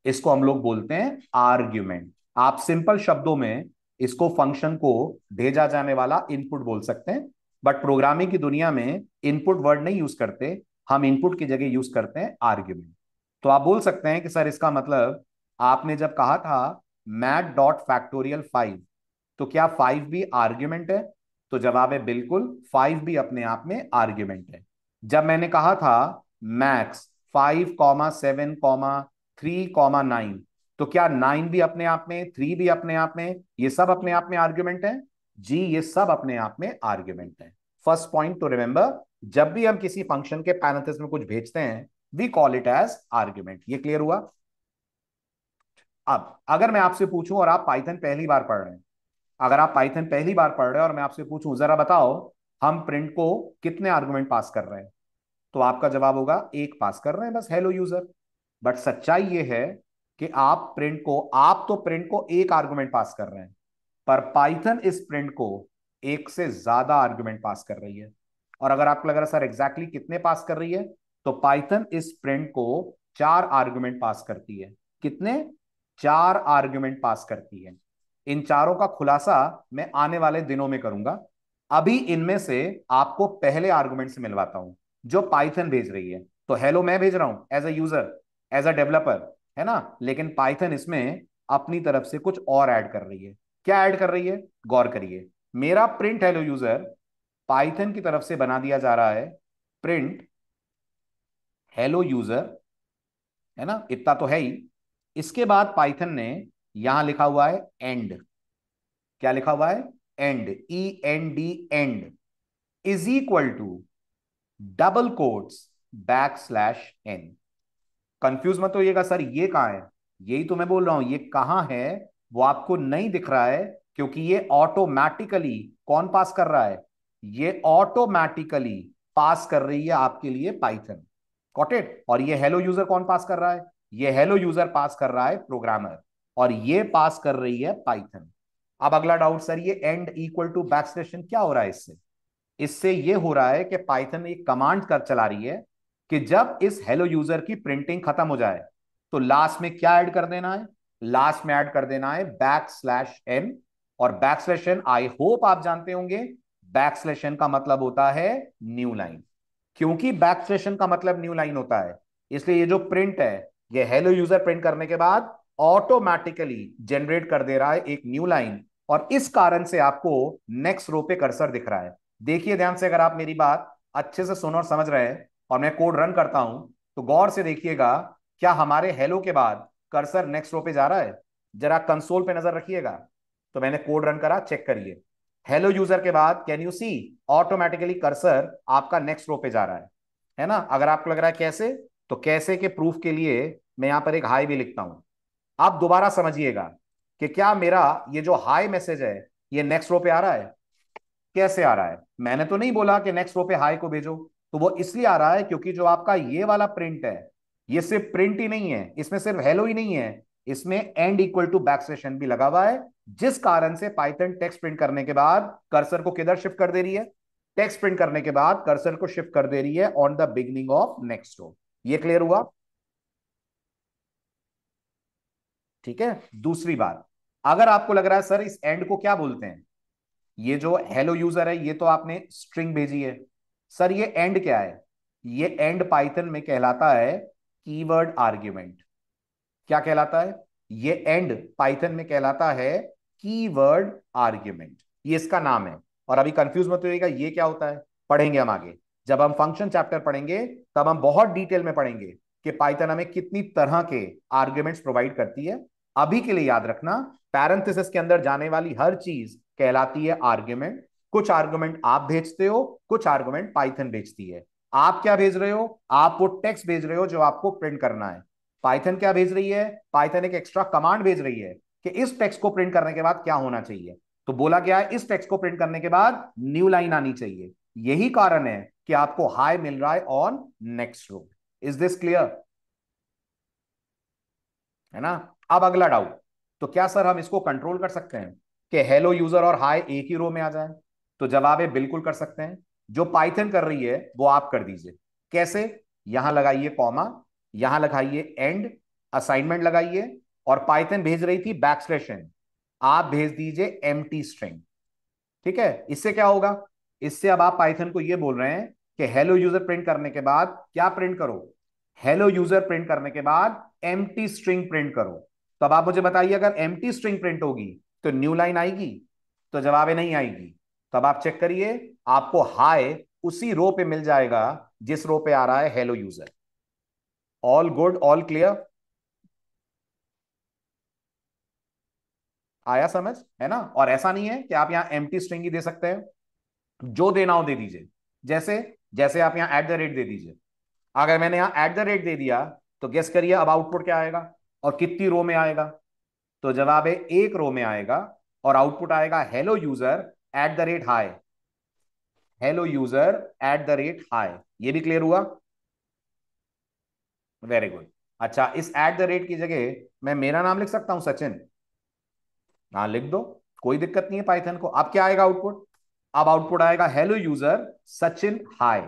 इसको हम लोग बोलते हैं आर्ग्यूमेंट। आप सिंपल शब्दों में इसको फंक्शन को भेजा जाने वाला इनपुट बोल सकते हैं, बट प्रोग्रामिंग की दुनिया में इनपुट वर्ड नहीं यूज करते, हम इनपुट की जगह यूज करते हैं आर्ग्यूमेंट। तो आप बोल सकते हैं कि सर इसका मतलब, आपने जब कहा था मैथ डॉट फैक्टोरियल 5, तो क्या 5 भी आर्ग्यूमेंट है? तो जवाब है बिल्कुल, 5 भी अपने आप में आर्ग्यूमेंट है। जब मैंने कहा था मैक्स 5, 7, 3, 9, तो क्या 9 भी अपने आप में, 3 भी अपने आप में, ये सब अपने आप में आर्ग्यूमेंट है? जी ये सब अपने आप में आर्ग्यूमेंट है। फर्स्ट पॉइंट टू रिमेंबर, जब भी हम किसी फंक्शन के पैरेंथेसिस में कुछ भेजते हैं we call it as argument. ये क्लियर हुआ? अब अगर मैं आपसे पूछूं और आप पाइथन पहली बार पढ़ रहे हैं, अगर आप पाइथन पहली बार पढ़ रहे हैं और मैं आपसे पूछूं जरा बताओ हम प्रिंट को कितने आर्गुमेंट पास कर रहे हैं, तो आपका जवाब होगा एक पास कर रहे हैं बस, हेलो यूजर। बट सच्चाई ये है कि आप तो प्रिंट को एक आर्गुमेंट पास कर रहे हैं, पर पाइथन इस प्रिंट को एक से ज्यादा आर्गुमेंट पास कर रही है। और अगर आपको लग रहा है सर एग्जैक्टली कितने पास कर रही है, तो पाइथन इस प्रिंट को 4 आर्गुमेंट पास करती है। कितने? 4 आर्गुमेंट पास करती है। इन चारों का खुलासा मैं आने वाले दिनों में करूंगा। अभी इनमें से आपको पहले आर्गुमेंट से मिलवाता हूं जो पाइथन भेज रही है। तो हेलो मैं भेज रहा हूं as a user, as a developer, है ना, लेकिन पाइथन इसमें अपनी तरफ से कुछ और ऐड कर रही है। क्या ऐड कर रही है? गौर करिए। मेरा प्रिंट हेलो यूजर पाइथन की तरफ से बना दिया जा रहा है प्रिंट हेलो यूजर, है ना, इतना तो है ही। इसके बाद पाइथन ने यहां लिखा हुआ है एंड। क्या लिखा हुआ है? End, END, end is equal to double quotes \n। Confuse मत होइएगा सर ये कहां है, यही तो मैं बोल रहा हूं ये कहां है, वो आपको नहीं दिख रहा है क्योंकि ये ऑटोमेटिकली कौन पास कर रहा है? ये ऑटोमेटिकली पास कर रही है आपके लिए पाइथन। Got it? और ये हेलो यूजर कौन पास कर रहा है? ये हेलो यूजर पास कर रहा है प्रोग्रामर, और ये पास कर रही है पाइथन। अब अगला डाउट सर, ये एंड इक्वल टू \n क्या हो रहा है इससे? इससे ये हो रहा है कि पाइथन एक कमांड कर चला रही है कि जब इस हेलो यूजर की प्रिंटिंग खत्म हो जाए तो लास्ट में क्या ऐड कर देना है? लास्ट में ऐड कर देना है \n। और \n आई होप आप जानते होंगे, \n का मतलब होता है न्यू लाइन। क्योंकि \n का मतलब न्यू लाइन होता है, इसलिए ये जो प्रिंट है ये हेलो यूजर प्रिंट करने के बाद ऑटोमेटिकली जनरेट कर दे रहा है एक न्यू लाइन, और इस कारण से आपको नेक्स्ट रो पे कर्सर दिख रहा है। देखिए ध्यान से, अगर आप मेरी बात अच्छे से सुनो और समझ रहे हैं और मैं कोड रन करता हूं तो गौर से देखिएगा, क्या हमारे हेलो के बाद कर्सर नेक्स्ट रो पे जा रहा है? जरा कंसोल पे नजर रखिएगा। तो मैंने कोड रन करा, चेक करिए। हेलो यूजर के बाद can you see automatically cursor आपका नेक्स्ट रो पे जा रहा है ना? अगर आपको लग रहा है कैसे, तो कैसे के प्रूफ के लिए मैं यहां पर एक हाई भी लिखता हूं। आप दोबारा समझिएगा कि क्या मेरा ये जो हाई मैसेज है ये नेक्स्ट रो पे आ रहा है? कैसे आ रहा है? मैंने तो नहीं बोला कि नेक्स्ट रो पे हाई को भेजो, तो वो इसलिए आ रहा है क्योंकि जो आपका ये वाला प्रिंट है ये सिर्फ प्रिंट ही नहीं है, इसमें सिर्फ हेलो ही नहीं है, इसमें एंड इक्वल टू \n भी लगा हुआ है, जिस कारण से पाइथन टेक्स्ट प्रिंट करने के बाद कर्सर को किधर शिफ्ट कर दे रही है? टेक्स्ट प्रिंट करने के बाद कर्सर को शिफ्ट कर दे रही है on the beginning of next row. ये क्लियर हुआ? ठीक है। दूसरी बात, अगर आपको लग रहा है सर इस एंड को क्या बोलते हैं, ये जो हेलो यूजर है ये तो आपने स्ट्रिंग भेजी है, सर ये एंड क्या है? ये एंड पाइथन में कहलाता है कीवर्ड आर्ग्यूमेंट। क्या कहलाता है? ये एंड पाइथन में कहलाता है कीवर्ड आर्ग्यूमेंट, ये इसका नाम है। और अभी कंफ्यूज मत होइएगा ये क्या होता है, पढ़ेंगे हम आगे। जब हम फंक्शन चैप्टर पढ़ेंगे तब हम बहुत डिटेल में पढ़ेंगे कि पाइथन हमें कितनी तरह के आर्ग्यूमेंट्स प्रोवाइड करती है। अभी के लिए याद रखना, पैरेंथेसिस के अंदर जाने वाली हर चीज कहलाती है आर्ग्यूमेंट। कुछ आर्ग्यूमेंट आप भेजते हो, कुछ आर्ग्यूमेंट पाइथन भेजती है। आप क्या भेज रहे हो? आप वो टेक्स्ट भेज रहे हो जो आपको प्रिंट करना है। पाइथन क्या भेज रही है? पाइथन एक एक्स्ट्रा कमांड भेज रही है कि इस टेक्स्ट को प्रिंट करने के बाद क्या होना चाहिए। तो बोला गया है इस टेक्स्ट को प्रिंट करने के बाद न्यू लाइन आनी चाहिए। यही कारण है कि आपको हाई मिल रहा है on next row. Is this clear? है ना? अब अगला डाउट, तो क्या सर हम इसको कंट्रोल कर सकते हैं कि हेलो यूजर और हाई एक ही रो में आ जाए? तो जवाब है बिल्कुल कर सकते हैं। जो पाइथन कर रही है वो आप कर दीजिए। कैसे? यहां लगाइए कॉमा, यहां लगाइए एंड, असाइनमेंट लगाइए, और पाइथन भेज रही थी \n, आप भेज दीजिए एम्प्टी स्ट्रिंग। ठीक है? इससे क्या होगा? इससे अब आप पाइथन को यह बोल रहे हैं कि हेलो यूजर प्रिंट करने के बाद क्या प्रिंट करो? हेलो यूजर प्रिंट करने के बाद एम्प्टी स्ट्रिंग प्रिंट करो। तो अब आप मुझे बताइए, अगर एम्प्टी स्ट्रिंग प्रिंट होगी तो न्यू लाइन आएगी? तो जवाब है नहीं आएगी। तो अब आप चेक करिए, आपको हाई उसी रो पे मिल जाएगा जिस रो पे आ रहा है hello user. All good, all clear? आया समझ, है ना। और ऐसा नहीं है कि आप यहाँ एम्प्टी स्ट्रिंग ही दे सकते हैं, जो देना हो दे दीजिए। जैसे जैसे आप यहाँ एट द रेट दे दीजिए। अगर मैंने यहाँ एट द रेट दे दिया तो गेस करिए अब आउटपुट क्या आएगा और कितनी रो में आएगा। तो जवाब है एक रो में आएगा और आउटपुट आएगा hello user at the rate high. Hello user at the rate high. ये भी क्लियर हुआ? Very good. अच्छा, इस एट द रेट की जगह मैं मेरा नाम लिख सकता हूं, सचिन। हाँ लिख दो, कोई दिक्कत नहीं है पाइथन को। अब क्या आएगा आउटपुट? अब आउटपुट आएगा हेलो यूजर सचिन हाय।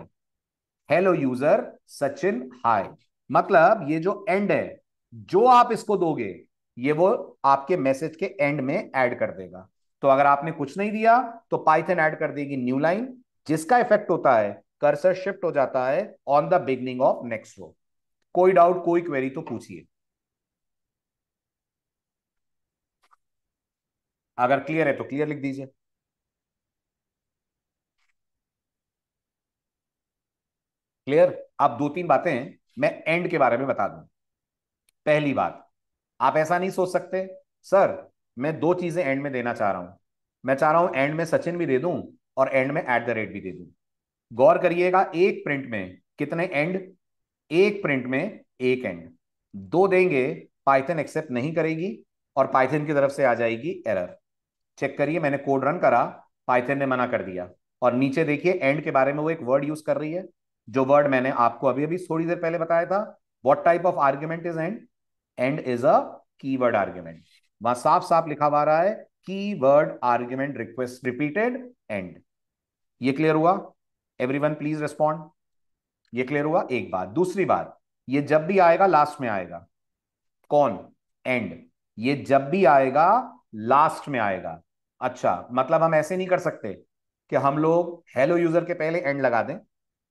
हेलो यूजर सचिन हाय। मतलब ये जो एंड है, जो आप इसको दोगे ये वो आपके मैसेज के एंड में ऐड कर देगा। तो अगर आपने कुछ नहीं दिया तो पाइथन ऐड कर देगी न्यू लाइन, जिसका इफेक्ट होता है कर्सर शिफ्ट हो जाता है on the beginning of next row. कोई डाउट कोई क्वेरी तो पूछिए। अगर क्लियर है तो क्लियर लिख दीजिए। क्लियर। अब दो तीन बातें मैं एंड के बारे में बता दूं। पहली बात, आप ऐसा नहीं सोच सकते सर मैं दो चीजें एंड में देना चाह रहा हूं। मैं चाह रहा हूं एंड में सचिन भी दे दूं और एंड में एट द रेट भी दे दूं। गौर करिएगा, एक प्रिंट में कितने एंड? एक प्रिंट में एक एंड। दो देंगे पाइथन एक्सेप्ट नहीं करेगी और पाइथन की तरफ से आ जाएगी एरर। चेक करिए, मैंने कोड रन करा, पाइथन ने मना कर दिया। और नीचे देखिए एंड के बारे में वो एक वर्ड यूज कर रही है, जो वर्ड मैंने आपको अभी अभी थोड़ी देर पहले बताया था। What type of argument is and? And is a keyword argument. वहां साफ साफ लिखा हुआ रहा है keyword argument request repeated and. ये क्लियर हुआ? Everyone please respond. ये क्लियर हुआ? एक बात। दूसरी बात, ये जब भी आएगा लास्ट में आएगा। कौन? एंड। ये जब भी आएगा लास्ट में आएगा। अच्छा, मतलब हम ऐसे नहीं कर सकते कि हम लोग हेलो यूजर के पहले एंड लगा दें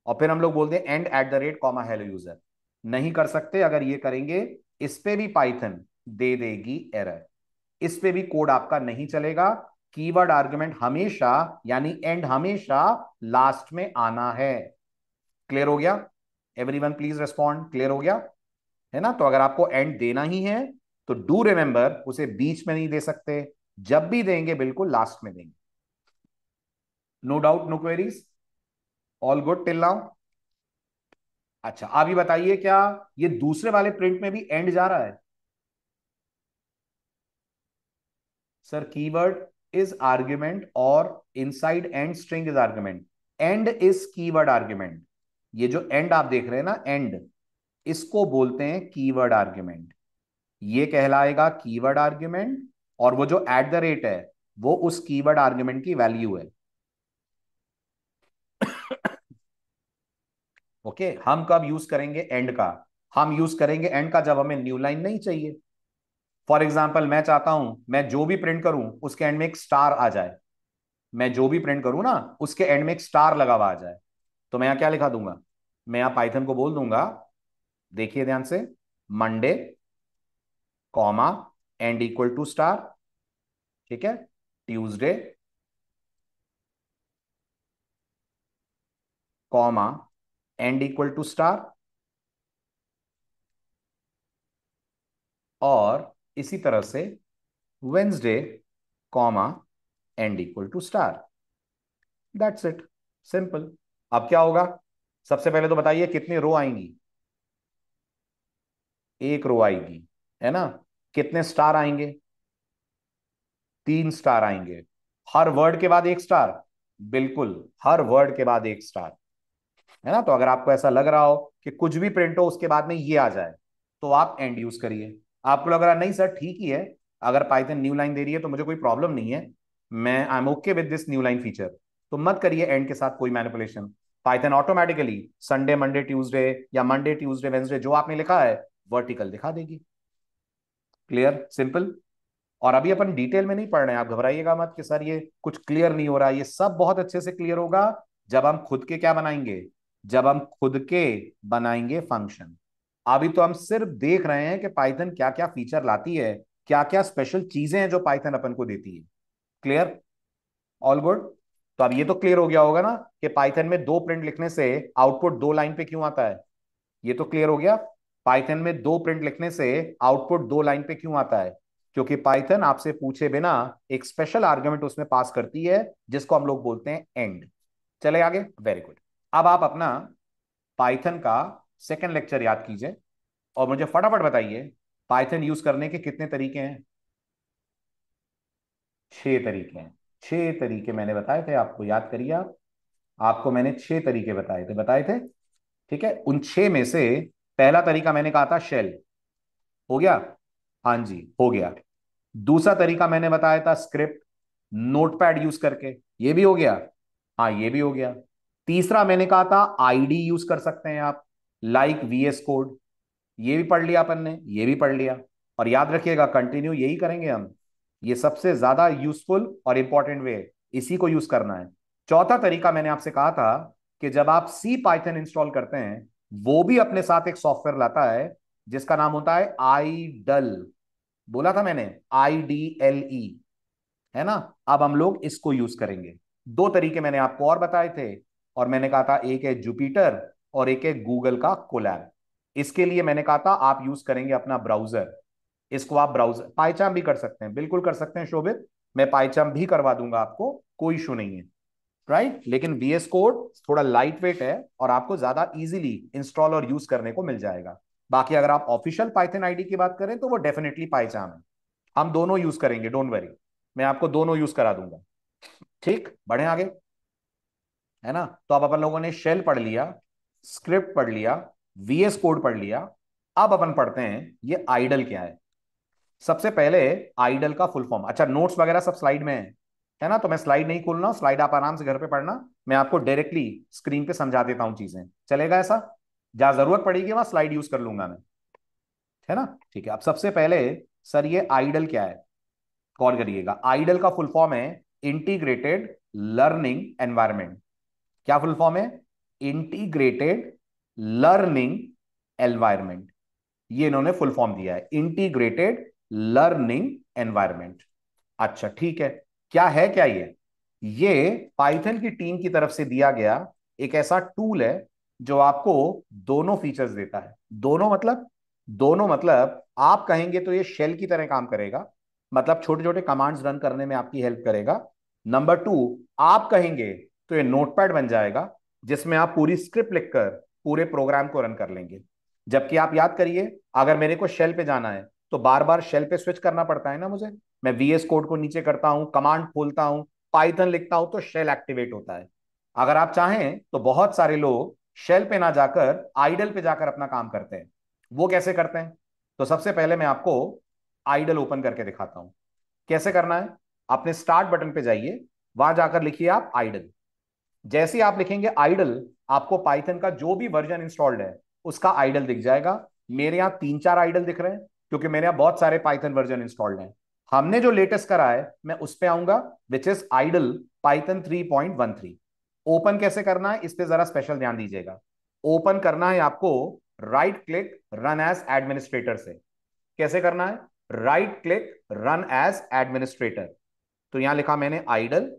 और फिर हम लोग बोल दें and at the rate comma hello user. नहीं कर सकते। अगर ये करेंगे इस पे भी पाइथन दे देगी एरर। इस पे भी कोड आपका नहीं चलेगा। कीवर्ड आर्गुमेंट हमेशा यानी एंड हमेशा लास्ट में आना है। क्लियर हो गया? Everyone please respond. क्लियर हो गया? है ना। तो अगर आपको एंड देना ही है तो डू रिमेंबर उसे बीच में नहीं दे सकते, जब भी देंगे बिल्कुल लास्ट में देंगे। No doubt no queries, all good till now. अच्छा आप ये बताइए, क्या ये दूसरे वाले प्रिंट में भी एंड जा रहा है? सर कीवर्ड इज आर्ग्यूमेंट और inside and string is argument. And is keyword argument. ये जो एंड आप देख रहे हैं ना, एंड, इसको बोलते हैं कीवर्ड आर्ग्यूमेंट। ये कहलाएगा कीवर्ड आर्ग्यूमेंट और वो जो एट द रेट है वो उस कीवर्ड आर्ग्यूमेंट की वैल्यू है। ओके, हम कब यूज करेंगे एंड का? हम यूज करेंगे एंड का जब हमें न्यू लाइन नहीं चाहिए। फॉर एग्जाम्पल, मैं चाहता हूं मैं जो भी प्रिंट करूं उसके एंड में एक स्टार आ जाए। मैं जो भी प्रिंट करूं ना उसके एंड में एक स्टार लगा हुआ आ जाए। तो मैं यहां क्या लिखा दूंगा? मैं यहां पाइथन को बोल दूंगा, देखिए ध्यान से, Monday comma end equal to star. ठीक है, Tuesday comma end equal to star. और इसी तरह से Wednesday comma end equal to star. That's it, simple. अब क्या होगा? सबसे पहले तो बताइए कितनी रो आएंगी? एक रो आएगी, है ना। कितने स्टार आएंगे? तीन स्टार आएंगे। हर वर्ड के बाद एक स्टार? बिल्कुल, हर वर्ड के बाद एक स्टार, है ना। तो अगर आपको ऐसा लग रहा हो कि कुछ भी प्रिंट हो उसके बाद में ये आ जाए तो आप एंड यूज करिए। आपको लग रहा नहीं सर ठीक ही है, अगर पाइथन न्यू लाइन दे रही है तो मुझे कोई प्रॉब्लम नहीं है, मैं I am okay with this new line feature, तो मत करिए एंड के साथ कोई manipulation. Python automatically Sunday Monday Tuesday या मंडे ट्यूसडे वेंसडे जो आपने लिखा है वर्टिकल दिखा देगी। Clear, simple. और अभी अपन डिटेल में नहीं पढ़ रहे हैं, आप घबराइएगा मत कि सर ये कुछ क्लियर नहीं हो रहा। ये सब बहुत अच्छे से क्लियर होगा जब हम खुद के क्या बनाएंगे, जब हम खुद के बनाएंगे फंक्शन। अभी तो हम सिर्फ देख रहे हैं कि पाइथन क्या क्या फीचर लाती है, क्या क्या स्पेशल चीजें हैं जो पाइथन अपन को देती है। Clear, all good. तो अब ये तो क्लियर हो गया होगा ना कि पाइथन में दो प्रिंट लिखने से आउटपुट दो लाइन पे क्यों आता है। ये तो क्लियर हो गया। पाइथन में दो प्रिंट लिखने से आउटपुट दो लाइन पे क्यों आता है? क्योंकि पाइथन आपसे पूछे बिना एक स्पेशल आर्गुमेंट उसमें पास करती है जिसको हम लोग बोलते हैं एंड। चले आगे, वेरी गुड। अब आप अपना पाइथन का सेकंड लेक्चर याद कीजिए और मुझे फटाफट बताइए पाइथन यूज करने के कितने तरीके हैं। 6 तरीके हैं। 6 तरीके मैंने बताए थे आपको, याद करिए आप। आपको मैंने 6 तरीके बताए थे। ठीक है, उन 6 में से पहला तरीका मैंने कहा था शेल। हो गया? हाँ जी, हो गया। दूसरा तरीका मैंने बताया था स्क्रिप्ट, नोटपैड यूज करके। ये भी हो गया। हाँ, ये भी हो गया। तीसरा मैंने कहा था आईडी यूज कर सकते हैं आप, लाइक वीएस कोड। ये भी पढ़ लिया अपन ने, ये भी पढ़ लिया। और याद रखिएगा कंटिन्यू यही करेंगे हम। ये सबसे ज्यादा यूजफुल और इंपॉर्टेंट वे है, इसी को यूज करना है। चौथा तरीका मैंने आपसे कहा था कि जब आप सी पाइथन इंस्टॉल करते हैं, वो भी अपने साथ एक सॉफ्टवेयर लाता है जिसका नाम होता है आईडल। बोला था मैंने, IDLE, है ना। अब हम लोग इसको यूज करेंगे। 2 तरीके मैंने आपको और बताए थे, और मैंने कहा था एक है जुपिटर और एक है गूगल का कोलैब। इसके लिए मैंने कहा था आप यूज करेंगे अपना ब्राउजर। इसको आप ब्राउजर पाइचाम भी कर सकते हैं, बिल्कुल कर सकते हैं शोभित। मैं पाइचाम भी करवा दूंगा आपको, कोई इशू नहीं है। राइट, लेकिन VS कोड थोड़ा लाइट वेट है और आपको ज्यादा इजीली इंस्टॉल और यूज करने को मिल जाएगा। बाकी अगर आप ऑफिशियल पाइथन आईडी की बात करें तो वो डेफिनेटली पाइचाम है। हम दोनों यूज करेंगे, डोंट वरी। मैं आपको दोनों यूज करा दूंगा। ठीक, बढ़े आगे। है ना। तो अब अपन लोगों ने शेल पढ़ लिया, स्क्रिप्ट पढ़ लिया, VS कोड पढ़ लिया। अब अपन पढ़ते हैं ये आइडल क्या है। सबसे पहले आइडल का फुल फॉर्म, अच्छा नोट्स वगैरह सब स्लाइड में है ना, तो मैं स्लाइड नहीं खोल रहा हूं, स्लाइड आप आराम से घर पे पढ़ना। मैं आपको डायरेक्टली स्क्रीन पे समझा देता हूं चीजें, चलेगा ऐसा? जहां जरूरत पड़ेगी वहां स्लाइड यूज कर लूंगा मैं। है ना, ठीक है। अब सबसे पहले सर ये आइडल क्या है, गौर करिएगा। आइडल का फुल फॉर्म है इंटीग्रेटेड लर्निंग एनवायरनमेंट। क्या फुल फॉर्म है? Integrated learning environment. ये इन्होंने फुल फॉर्म दिया है, इंटीग्रेटेड लर्निंग एनवायरनमेंट। अच्छा ठीक है, क्या है क्या ये पाइथन की टीम की तरफ से दिया गया एक ऐसा टूल है जो आपको दोनों फीचर्स देता है। दोनों मतलब आप कहेंगे तो ये शेल की तरह काम करेगा, मतलब छोटे छोटे कमांड्स रन करने में आपकी हेल्प करेगा। नंबर 2, आप कहेंगे तो ये नोटपैड बन जाएगा जिसमें आप पूरी स्क्रिप्ट लिखकर पूरे प्रोग्राम को रन कर लेंगे। जबकि आप याद करिए, अगर मेरे को शेल पे जाना है तो बार बार शेल पे स्विच करना पड़ता है ना मुझे। मैं VS कोड को नीचे करता हूं, कमांड खोलता हूं, पाइथन लिखता हूं तो शेल एक्टिवेट होता है। अगर आप चाहें तो बहुत सारे लोग शेल पे ना जाकर आइडल पे जाकर अपना काम करते हैं। वो कैसे करते हैं? तो सबसे पहले मैं आपको आइडल ओपन करके दिखाता हूं कैसे करना है। अपने स्टार्ट बटन पे जाइए, वहां जाकर लिखिए आप आइडल। जैसे ही आप लिखेंगे आइडल, आपको पाइथन का जो भी वर्जन इंस्टॉल्ड है उसका आइडल दिख जाएगा। मेरे यहाँ 3-4 आइडल दिख रहे हैं क्योंकि मेरे यहाँ बहुत सारे पाइथन वर्जन इंस्टॉल्ड हैं। हमने जो लेटेस्ट करा है मैं उस पे आऊंगा, which is IDLE Python 3.13। Open कैसे करना है इस पे जरा स्पेशल ध्यान दीजिएगा। ओपन करना है आपको right click run as administrator से। कैसे करना है? Right click run as administrator. तो यहां लिखा मैंने आइडल,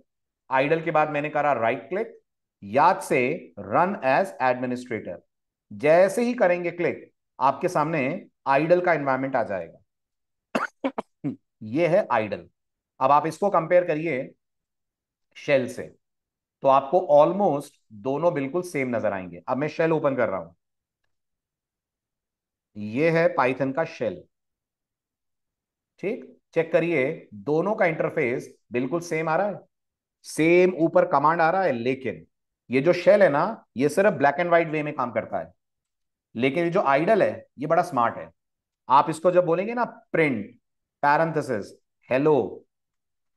आइडल के बाद मैंने करा राइट क्लिक, याद से रन एज एडमिनिस्ट्रेटर। जैसे ही करेंगे क्लिक, आपके सामने आइडल का एनवायरमेंट आ जाएगा। ये है आइडल। अब आप इसको कंपेयर करिए शेल से, तो आपको ऑलमोस्ट दोनों बिल्कुल सेम नजर आएंगे। अब मैं शेल ओपन कर रहा हूं, ये है पाइथन का शेल। ठीक, चेक करिए, दोनों का इंटरफेस बिल्कुल सेम आ रहा है, सेम ऊपर कमांड आ रहा है। लेकिन ये जो शेल है ना, ये सिर्फ ब्लैक एंड व्हाइट वे में काम करता है। लेकिन ये जो आइडल है ये बड़ा स्मार्ट है। आप इसको जब बोलेंगे ना प्रिंट पैरेंथेसिस हेलो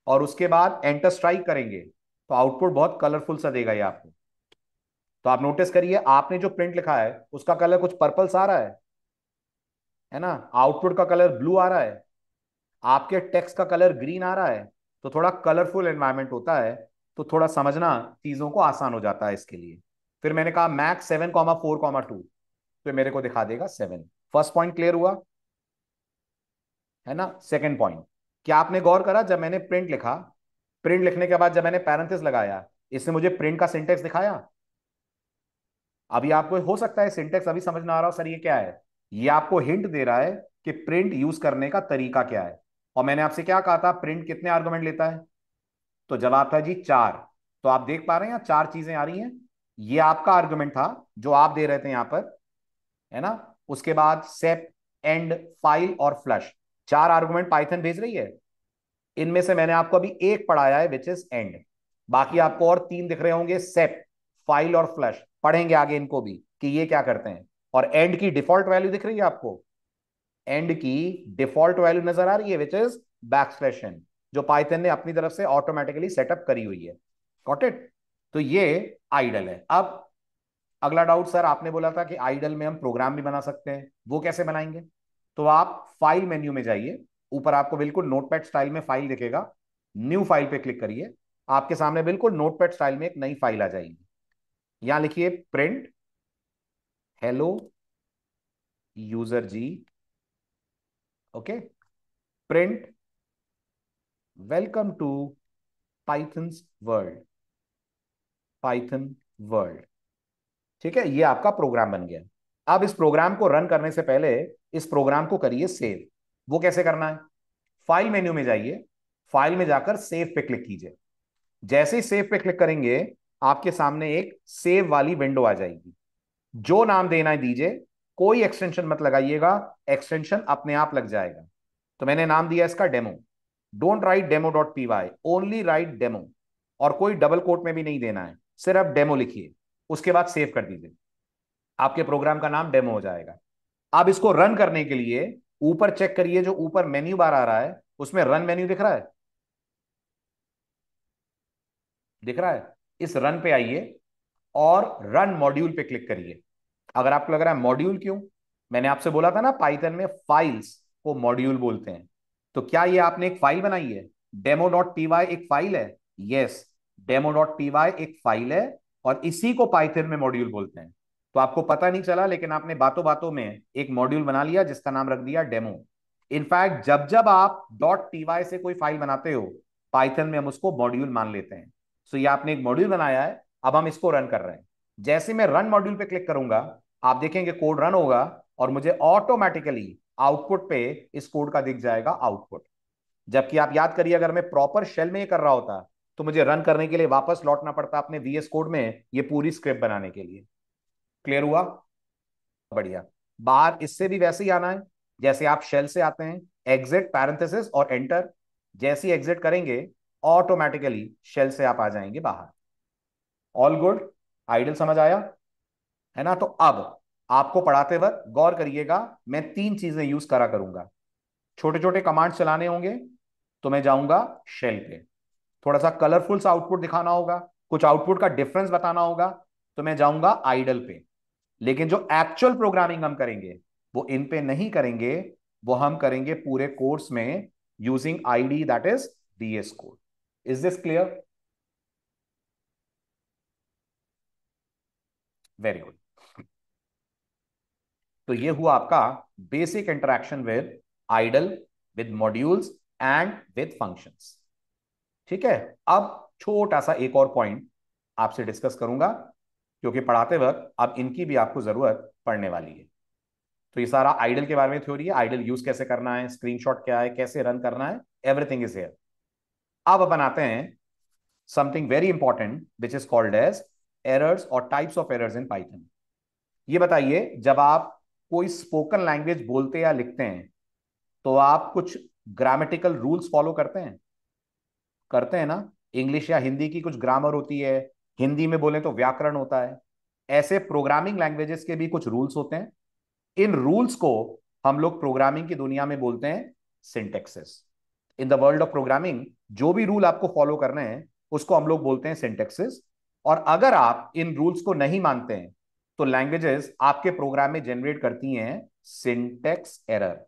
और उसके बाद एंटर स्ट्राइक करेंगे, तो आउटपुट बहुत कलरफुल सा देगा ये आपको। तो आप नोटिस करिए, आपने जो प्रिंट लिखा है उसका कलर कुछ पर्पल सा आ रहा है ना, आउटपुट का कलर ब्लू आ रहा है, आपके टेक्स्ट का कलर ग्रीन आ रहा है। तो थोड़ा कलरफुल एनवायरनमेंट होता है, तो थोड़ा समझना चीजों को आसान हो जाता है इसके लिए। फिर मैंने कहा मैक्स 7,4,2, तो मेरे को दिखा देगा 7। फर्स्ट पॉइंट क्लियर हुआ, है ना। सेकंड पॉइंट, क्या आपने गौर करा जब मैंने प्रिंट लिखा, प्रिंट लिखने के बाद जब मैंने पैरेंथेसिस लगाया, इसने मुझे प्रिंट का सिंटेक्स दिखाया। अभी आपको हो सकता है सिंटेक्स अभी समझ ना आ रहा हो, सर ये क्या है। ये आपको हिंट दे रहा है कि प्रिंट यूज करने का तरीका क्या है। और मैंने आपसे क्या कहा था, प्रिंट कितने आर्गुमेंट लेता है? तो जवाब था जी 4। तो आप देख पा रहे हैं यहाँ 4 चीजें आ रही हैं। ये आपका आर्गुमेंट था जो आप दे रहे थे यहां पर, है ना। उसके बाद सेप, एंड, फाइल और फ्लश, 4 आर्गुमेंट पाइथन भेज रही है। इनमें से मैंने आपको अभी एक पढ़ाया है विच इज एंड। बाकी आपको और 3 दिख रहे होंगे, सेप, फाइल और फ्लश। पढ़ेंगे आगे इनको भी कि ये क्या करते हैं। और एंड की डिफॉल्ट वैल्यू दिख रही है आपको? एंड की डिफॉल्ट वैल्यू नजर आ रही है विच इज बैकस्लैश एन, जो पाइथन ने अपनी तरफ से ऑटोमेटिकली सेटअप करी हुई है। Got it? तो ये आइडल है। अब अगला डाउट, सर आपने बोला था कि आइडल में हम प्रोग्राम भी बना सकते हैं, वो कैसे बनाएंगे? तो आप फाइल मेन्यू में जाइए, ऊपर आपको बिल्कुल नोटपैड स्टाइल में फाइल दिखेगा, न्यू फाइल पे क्लिक करिए। आपके सामने बिल्कुल नोटपैड स्टाइल में एक नई फाइल आ जाएगी। यहां लिखिए print hello user ji, okay, print welcome to Python's world, Python world. ठीक है, ये आपका प्रोग्राम बन गया। अब इस प्रोग्राम को रन करने से पहले इस प्रोग्राम को करिए सेव। वो कैसे करना है? फाइल मेन्यू में जाइए, फाइल में जाकर सेव पे क्लिक कीजिए। जैसे ही सेव पे क्लिक करेंगे आपके सामने एक सेव वाली विंडो आ जाएगी। जो नाम देना है दीजिए, कोई एक्सटेंशन मत लगाइएगा, एक्सटेंशन अपने आप लग जाएगा। तो मैंने नाम दिया इसका demo. Don't write demo dot P Y, only write demo. और कोई डबल कोट में भी नहीं देना है, सिर्फ डेमो लिखिए। उसके बाद सेव कर दीजिए, आपके प्रोग्राम का नाम डेमो हो जाएगा। अब इसको रन करने के लिए ऊपर चेक करिए, जो ऊपर मेन्यू बार आ रहा है उसमें रन मेन्यू दिख रहा है? दिख रहा है? इस रन पे आइए और रन मॉड्यूल पे क्लिक करिए। अगर आपको लग रहा है मॉड्यूल क्यों, मैंने आपसे बोला था ना पाइथन में फाइल्स को मॉड्यूल बोलते हैं। तो क्या ये आपने एक फाइल बनाई है? डेमो डॉट पी वाई एक फाइल है? Yes, demo dot P Y एक फाइल है, और इसी को पाइथन में मॉड्यूल बोलते हैं। तो आपको पता नहीं चला, लेकिन आपने बातों बातों में एक मॉड्यूल बना लिया जिसका नाम रख दिया डेमो। इनफैक्ट जब जब आप डॉट पी वाई से कोई फाइल बनाते हो, पाइथन में हम उसको मॉड्यूल मान लेते हैं। सो ये आपने एक मॉड्यूल बनाया है, अब हम इसको रन कर रहे हैं। जैसे मैं रन मॉड्यूल पे क्लिक करूंगा, आप देखेंगे कोड रन होगा, और मुझे ऑटोमेटिकली आउटपुट पे इस कोड का दिख जाएगा आउटपुट। जबकि आप याद करिए, अगर मैं प्रॉपर शेल में ये कर रहा होता तो मुझे रन करने के लिए वापस लौटना पड़ता अपने वीएस कोड में ये पूरी स्क्रिप्ट बनाने के लिए। क्लियर हुआ? बढ़िया। बाहर इससे भी वैसे ही आना है जैसे आप शेल से आते हैं, एग्जिट, पैरेंथेसिस और एंटर। जैसे ही एग्जिट करेंगे ऑटोमेटिकली शेल से आप आ जाएंगे बाहर। All good? आइडल समझ आया, है ना? तो अब आपको पढ़ाते वक्त गौर करिएगा, मैं 3 चीजें यूज करा करूंगा। छोटे छोटे कमांड चलाने होंगे तो मैं जाऊंगा शेल पे। थोड़ा सा कलरफुल सा आउटपुट दिखाना होगा, कुछ आउटपुट का डिफरेंस बताना होगा, तो मैं जाऊंगा आइडल पे। लेकिन जो एक्चुअल प्रोग्रामिंग हम करेंगे वो इन पे नहीं करेंगे, वो हम करेंगे पूरे कोर्स में using IDE, that is VS code. Is this clear? Very good. तो ये हुआ आपका basic interaction with IDLE, with modules and with functions. ठीक है, अब छोटा सा एक और पॉइंट आपसे डिस्कस करूंगा, क्योंकि पढ़ाते वक्त अब इनकी भी आपको जरूरत पड़ने वाली है। तो ये सारा आइडल के बारे में थ्योरी है, आइडल यूज कैसे करना है, स्क्रीनशॉट क्या है, कैसे रन करना है, एवरीथिंग इज हियर। अब बनाते हैं something very important which is called as errors और types of errors in Python. ये बताइए, जब आप कोई स्पोकन लैंग्वेज बोलते या लिखते हैं तो आप कुछ ग्रामेटिकल रूल्स फॉलो करते हैं? करते हैं ना? इंग्लिश या हिंदी की कुछ ग्रामर होती है, हिंदी में बोले तो व्याकरण होता है। ऐसे प्रोग्रामिंग लैंग्वेजेस के भी कुछ रूल्स होते हैं। इन रूल्स को हम लोग प्रोग्रामिंग की दुनिया में बोलते हैं syntaxes. In the world of programming जो भी रूल आपको फॉलो करने हैं उसको हम लोग बोलते हैं सिंटेक्सेस। और अगर आप इन रूल्स को नहीं मानते हैं तो लैंग्वेजेस आपके प्रोग्राम में जनरेट करती हैं सिंटेक्स एरर।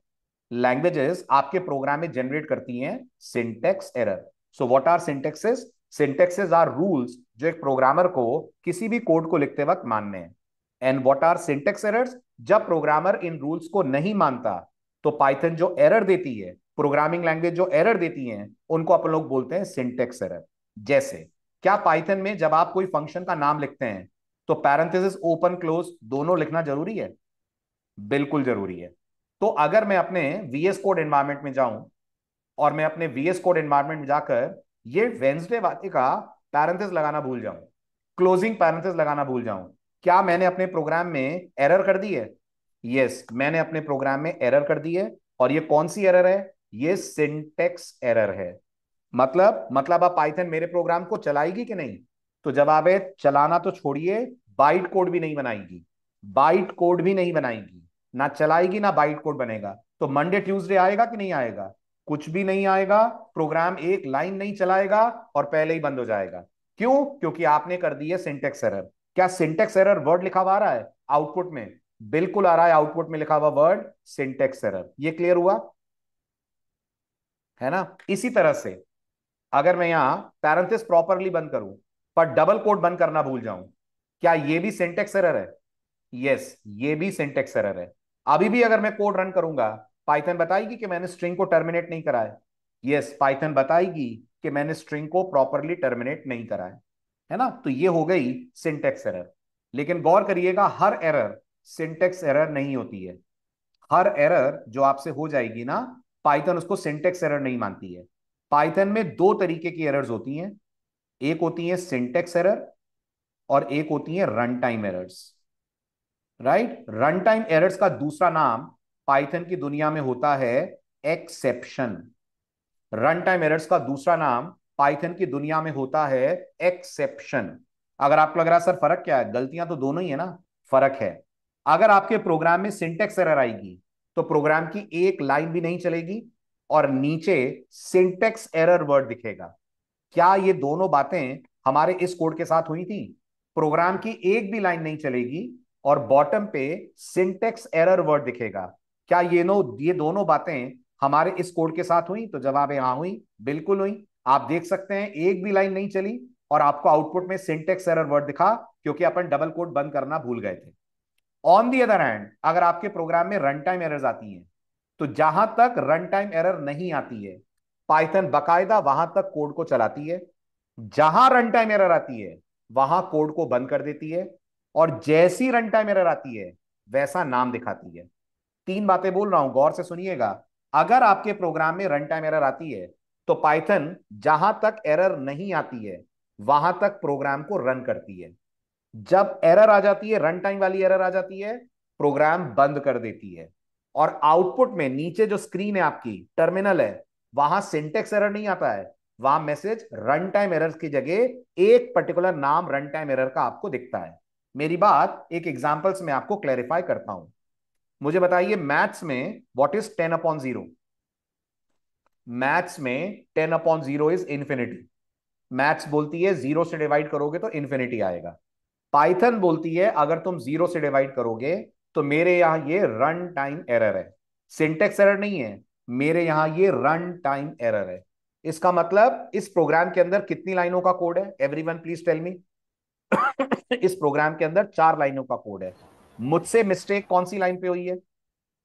लैंग्वेजेस आपके प्रोग्राम में जनरेट करती हैं syntax error. So what are syntaxes? Syntaxes are rules जो एक प्रोग्रामर को किसी भी कोड को लिखते वक्त मानने हैं। And what are syntax errors? जब प्रोग्रामर इन रूल्स को नहीं मानता तो पाइथन जो एरर देती है, प्रोग्रामिंग लैंग्वेज जो एरर देती है, उनको अपन लोग बोलते हैं सिंटेक्स एरर। जैसे, क्या पाइथन में जब आप कोई फंक्शन का नाम लिखते हैं तो पैरेंथेसिस ओपन क्लोज दोनों लिखना जरूरी है? बिल्कुल जरूरी है। तो अगर मैं अपने VS कोड एनवायरमेंट में जाऊं और मैं अपने वीएस कोड एनवायरनमेंट में जाकर ये वेंसडे वाले का पैरेंथेसिस लगाना भूल जाऊं, क्लोजिंग पैरेंथेसिस लगाना भूल जाऊं, क्या मैंने अपने प्रोग्राम में एरर कर दी है? यस, मैंने अपने प्रोग्राम में एरर कर दी है। और ये कौन सी एरर है? ये सिंटेक्स एरर है। मतलब अब पाइथन मेरे प्रोग्राम को चलाएगी कि नहीं? तो जवाब है चलाना तो छोड़िए, बाइट कोड भी नहीं बनाएगी। बाइट कोड भी नहीं बनाएगी, ना चलाएगी ना बाइट कोड बनेगा। तो मंडे ट्यूसडे आएगा कि नहीं आएगा? कुछ भी नहीं आएगा। प्रोग्राम एक लाइन नहीं चलाएगा और पहले ही बंद हो जाएगा। क्यों? क्योंकि आपने कर दी है सिंटेक्स एरर। क्या सिंटेक्स एरर वर्ड लिखा हुआ आ रहा है आउटपुट में? बिल्कुल आ रहा है, आउटपुट में लिखा हुआ वर्ड सिंटेक्स एरर। ये क्लियर हुआ है ना? इसी तरह से अगर मैं यहां पैरेंथेसिस प्रॉपरली बंद करूं पर डबल कोट बंद करना भूल जाऊं, क्या ये भी सिंटेक्स एरर है? यस, ये भी सिंटेक्स एरर है। अभी भी अगर मैं कोड रन करूंगा, पाइथन बताएगी कि मैंने स्ट्रिंग को टर्मिनेट नहीं करा है। यस, पाइथन बताएगी कि मैंने स्ट्रिंग को प्रॉपरली टर्मिनेट नहीं करा है ना? तो ये हो गई सिंटेक्स एरर। लेकिन गौर करिएगा, हर एरर सिंटेक्स एरर नहीं होती है। हर एरर जो आपसे हो जाएगी ना, पाइथन उसको सिंटेक्स एरर नहीं मानती है। पाइथन में दो तरीके की एरर्स होती हैं। एक होती है सिंटेक्स एरर और एक होती है run time errors. Right? Run time errors का दूसरा नाम पाइथन की दुनिया में होता है एक्सेप्शन। रन टाइम एरर्स का दूसरा नाम पाइथन की दुनिया में होता है एक्सेप्शन। अगर आपको लग रहा है सर फर्क क्या है, गलतियां तो दोनों ही है ना। फर्क है, अगर आपके प्रोग्राम में सिंटेक्स एरर आएगी तो प्रोग्राम की एक लाइन भी नहीं चलेगी और नीचे सिंटेक्स एरर वर्ड दिखेगा। क्या ये दोनों बातें हमारे इस कोड के साथ हुई थी? प्रोग्राम की एक भी लाइन नहीं चलेगी और बॉटम पे सिंटेक्स एरर वर्ड दिखेगा। क्या ये दोनों बातें हमारे इस कोड के साथ हुई? तो जवाब है हाँ हुई, बिल्कुल हुई। आप देख सकते हैं एक भी लाइन नहीं चली और आपको आउटपुट में सिंटेक्स एरर वर्ड दिखा, क्योंकि अपन डबल कोट बंद करना भूल गए थे। ऑन दी अदर हैंड, अगर आपके प्रोग्राम में रन टाइम एरर्स आती हैं, तो जहां तक रन टाइम एरर नहीं आती है, पाइथन बकायदा वहां तक कोड को चलाती है। जहां रन टाइम एरर आती है वहां कोड को बंद कर देती है, और जैसी रन टाइम एरर आती है वैसा नाम दिखाती है। तीन बातें बोल रहा हूं, गौर से सुनिएगा। अगर आपके प्रोग्राम में रन टाइम एरर आती है तो पाइथन जहां तक एरर नहीं आती है वहां तक प्रोग्राम को रन करती है। जब एरर आ जाती है, रन टाइम वाली एरर आ जाती है, प्रोग्राम बंद कर देती है। और आउटपुट में नीचे जो स्क्रीन है आपकी, टर्मिनल है, वहां सिंटेक्स एरर नहीं आता है, वहां मैसेज रन टाइम एरर की जगह एक पर्टिकुलर नाम रन टाइम एरर का आपको दिखता है। मेरी बात एक एग्जांपल्स में आपको क्लैरिफाई करता हूं। मुझे बताइए, मैथ्स में व्हाट इज 10/0? मैथ्स में 10/0 इज इंफिनिटी। मैथ्स बोलती है जीरो से डिवाइड करोगे तो इंफिनिटी आएगा। पाइथन बोलती है अगर तुम जीरो से डिवाइड करोगे तो मेरे यहां ये रन टाइम एरर है, सिंटेक्स एरर नहीं है, मेरे यहां ये रन टाइम एरर है। इसका मतलब इस प्रोग्राम के अंदर कितनी लाइनों का कोड है? Everyone please tell me. इस प्रोग्राम के अंदर 4 लाइनों का कोड है। मुझसे मिस्टेक कौन सी लाइन पे हुई है?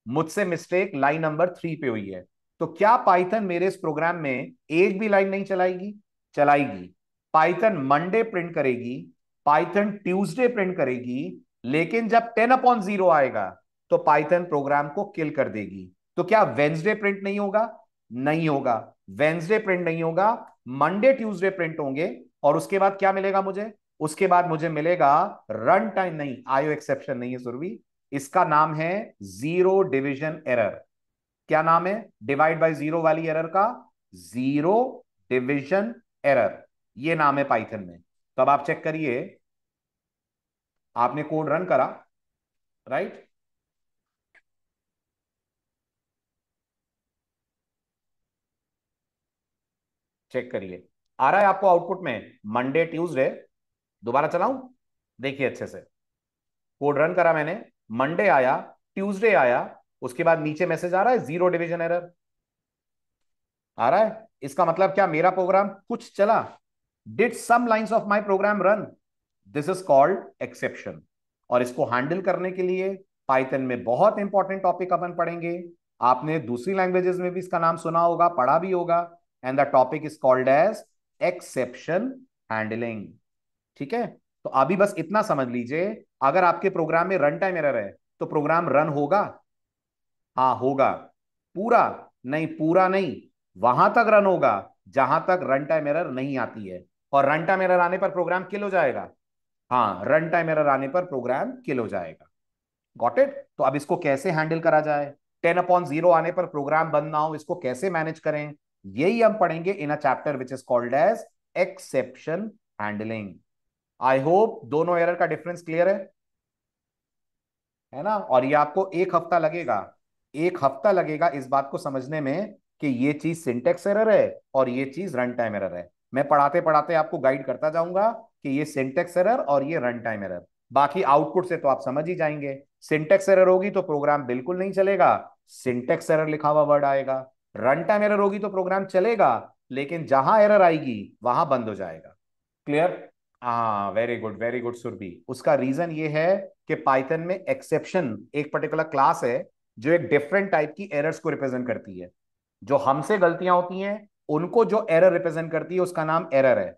मुझसे मिस्टेक लाइन नंबर 3 पे हुई है। तो क्या पाइथन मेरे इस प्रोग्राम में एक भी लाइन नहीं चलाएगी? चलाएगी। पाइथन मंडे प्रिंट करेगी, पाइथन ट्यूसडे प्रिंट करेगी, लेकिन जब 10/0 आएगा तो पाइथन प्रोग्राम को किल कर देगी। तो क्या वेंसडे प्रिंट नहीं होगा? नहीं होगा। वेंसडे प्रिंट नहीं होगा, मंडे ट्यूसडे प्रिंट होंगे। और उसके बाद क्या मिलेगा मुझे? उसके बाद मुझे मिलेगा रन टाइम नहीं, आयो एक्सेप्शन नहीं है सुरभि, इसका नाम है जीरो डिवीजन एरर। क्या नाम है डिवाइड बाय जीरो वाली एरर का? जीरो डिवीजन एरर, ये नाम है पाइथन में। तो अब आप चेक करिए, आपने कोड रन करा, राइट? चेक करिए, आ रहा है आपको आउटपुट में मंडे ट्यूसडे। दोबारा चलाऊं? देखिए अच्छे से, कोड रन करा मैंने, मंडे आया, ट्यूसडे आया, उसके बाद नीचे मैसेज आ रहा है जीरो डिवीजन एरर। आ रहा है? इसका मतलब क्या मेरा प्रोग्राम कुछ चला? Did some lines of my program run? This is called exception. और इसको हैंडल करने के लिए पाइथन में बहुत इंपॉर्टेंट टॉपिक अपन पढ़ेंगे। आपने दूसरी लैंग्वेजेस में भी इसका नाम सुना होगा, पढ़ा भी होगा। And the topic is called as exception handling. ठीक है? तो अभी बस इतना समझ लीजिए, अगर आपके प्रोग्राम में रन टाइम एरर है तो प्रोग्राम रन होगा? हाँ होगा। पूरा नहीं, पूरा नहीं, वहां तक रन होगा जहां तक रन टाइम एरर नहीं आती है, और रन टाइम एरर आने पर प्रोग्राम किल हो जाएगा। हाँ, रन टाइम एरर आने पर प्रोग्राम किल हो जाएगा। Got it? तो अब इसको कैसे हैंडल करा जाए, 10/0 आने पर प्रोग्राम बंद ना हो, इसको कैसे मैनेज करें, यही हम पढ़ेंगे in a chapter which is called as exception handling. I hope दोनों एरर का डिफरेंस क्लियर है ना। और ये आपको एक हफ्ता लगेगा, एक हफ्ता लगेगा इस बात को समझने में कि ये चीज सिंटेक्स एरर है और ये चीज रन टाइम एरर है। मैं पढ़ाते पढ़ाते आपको गाइड करता जाऊंगा कि ये सिंटेक्स एरर और ये रन टाइम एरर। बाकी आउटपुट से तो आप समझ ही जाएंगे। सिंटेक्स एरर होगी तो प्रोग्राम बिल्कुल नहीं चलेगा, सिंटेक्स एरर लिखा हुआ वर्ड आएगा। रन टाइम एरर होगी तो प्रोग्राम चलेगा, लेकिन जहां एरर आएगी वहां बंद हो जाएगा। क्लियर? हाँ, वेरी गुड सुरभि। उसका रीजन ये है कि पाइथन में एक्सेप्शन एक पर्टिकुलर क्लास है जो एक डिफरेंट टाइप की एरर्स को रिप्रेजेंट करती है। जो हमसे गलतियां होती हैं उनको जो एरर रिप्रेजेंट करती है उसका नाम एरर है।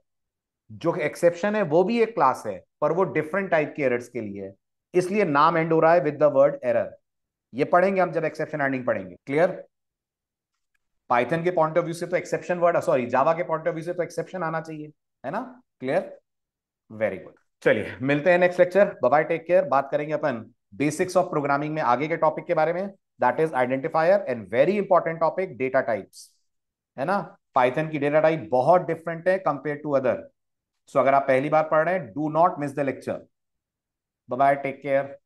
जो एक्सेप्शन है वो भी एक क्लास है, पर वो डिफरेंट टाइप की एरर्स के लिए है, इसलिए नाम एंड हो रहा है विद द वर्ड एरर। ये पढ़ेंगे हम जब एक्सेप्शन हैंडलिंग पढ़ेंगे। क्लियर? पाइथन के पॉइंट ऑफ व्यू से तो एक्सेप्शन वर्ड, सॉरी, जावा के पॉइंट ऑफ व्यू से तो एक्सेप्शन आना चाहिए, है ना। क्लियर? Very good. चलिए मिलते हैं next lecture. Bye bye, take care. बात करेंगे अपन बेसिक्स ऑफ प्रोग्रामिंग में आगे के टॉपिक के बारे में, that is identifier and very important topic data types, है ना। पाइथन की डेटा टाइप बहुत डिफरेंट है कंपेयर टू अदर। सो अगर आप पहली बार पढ़ रहे हैं, do not miss the lecture. Bye bye, take care.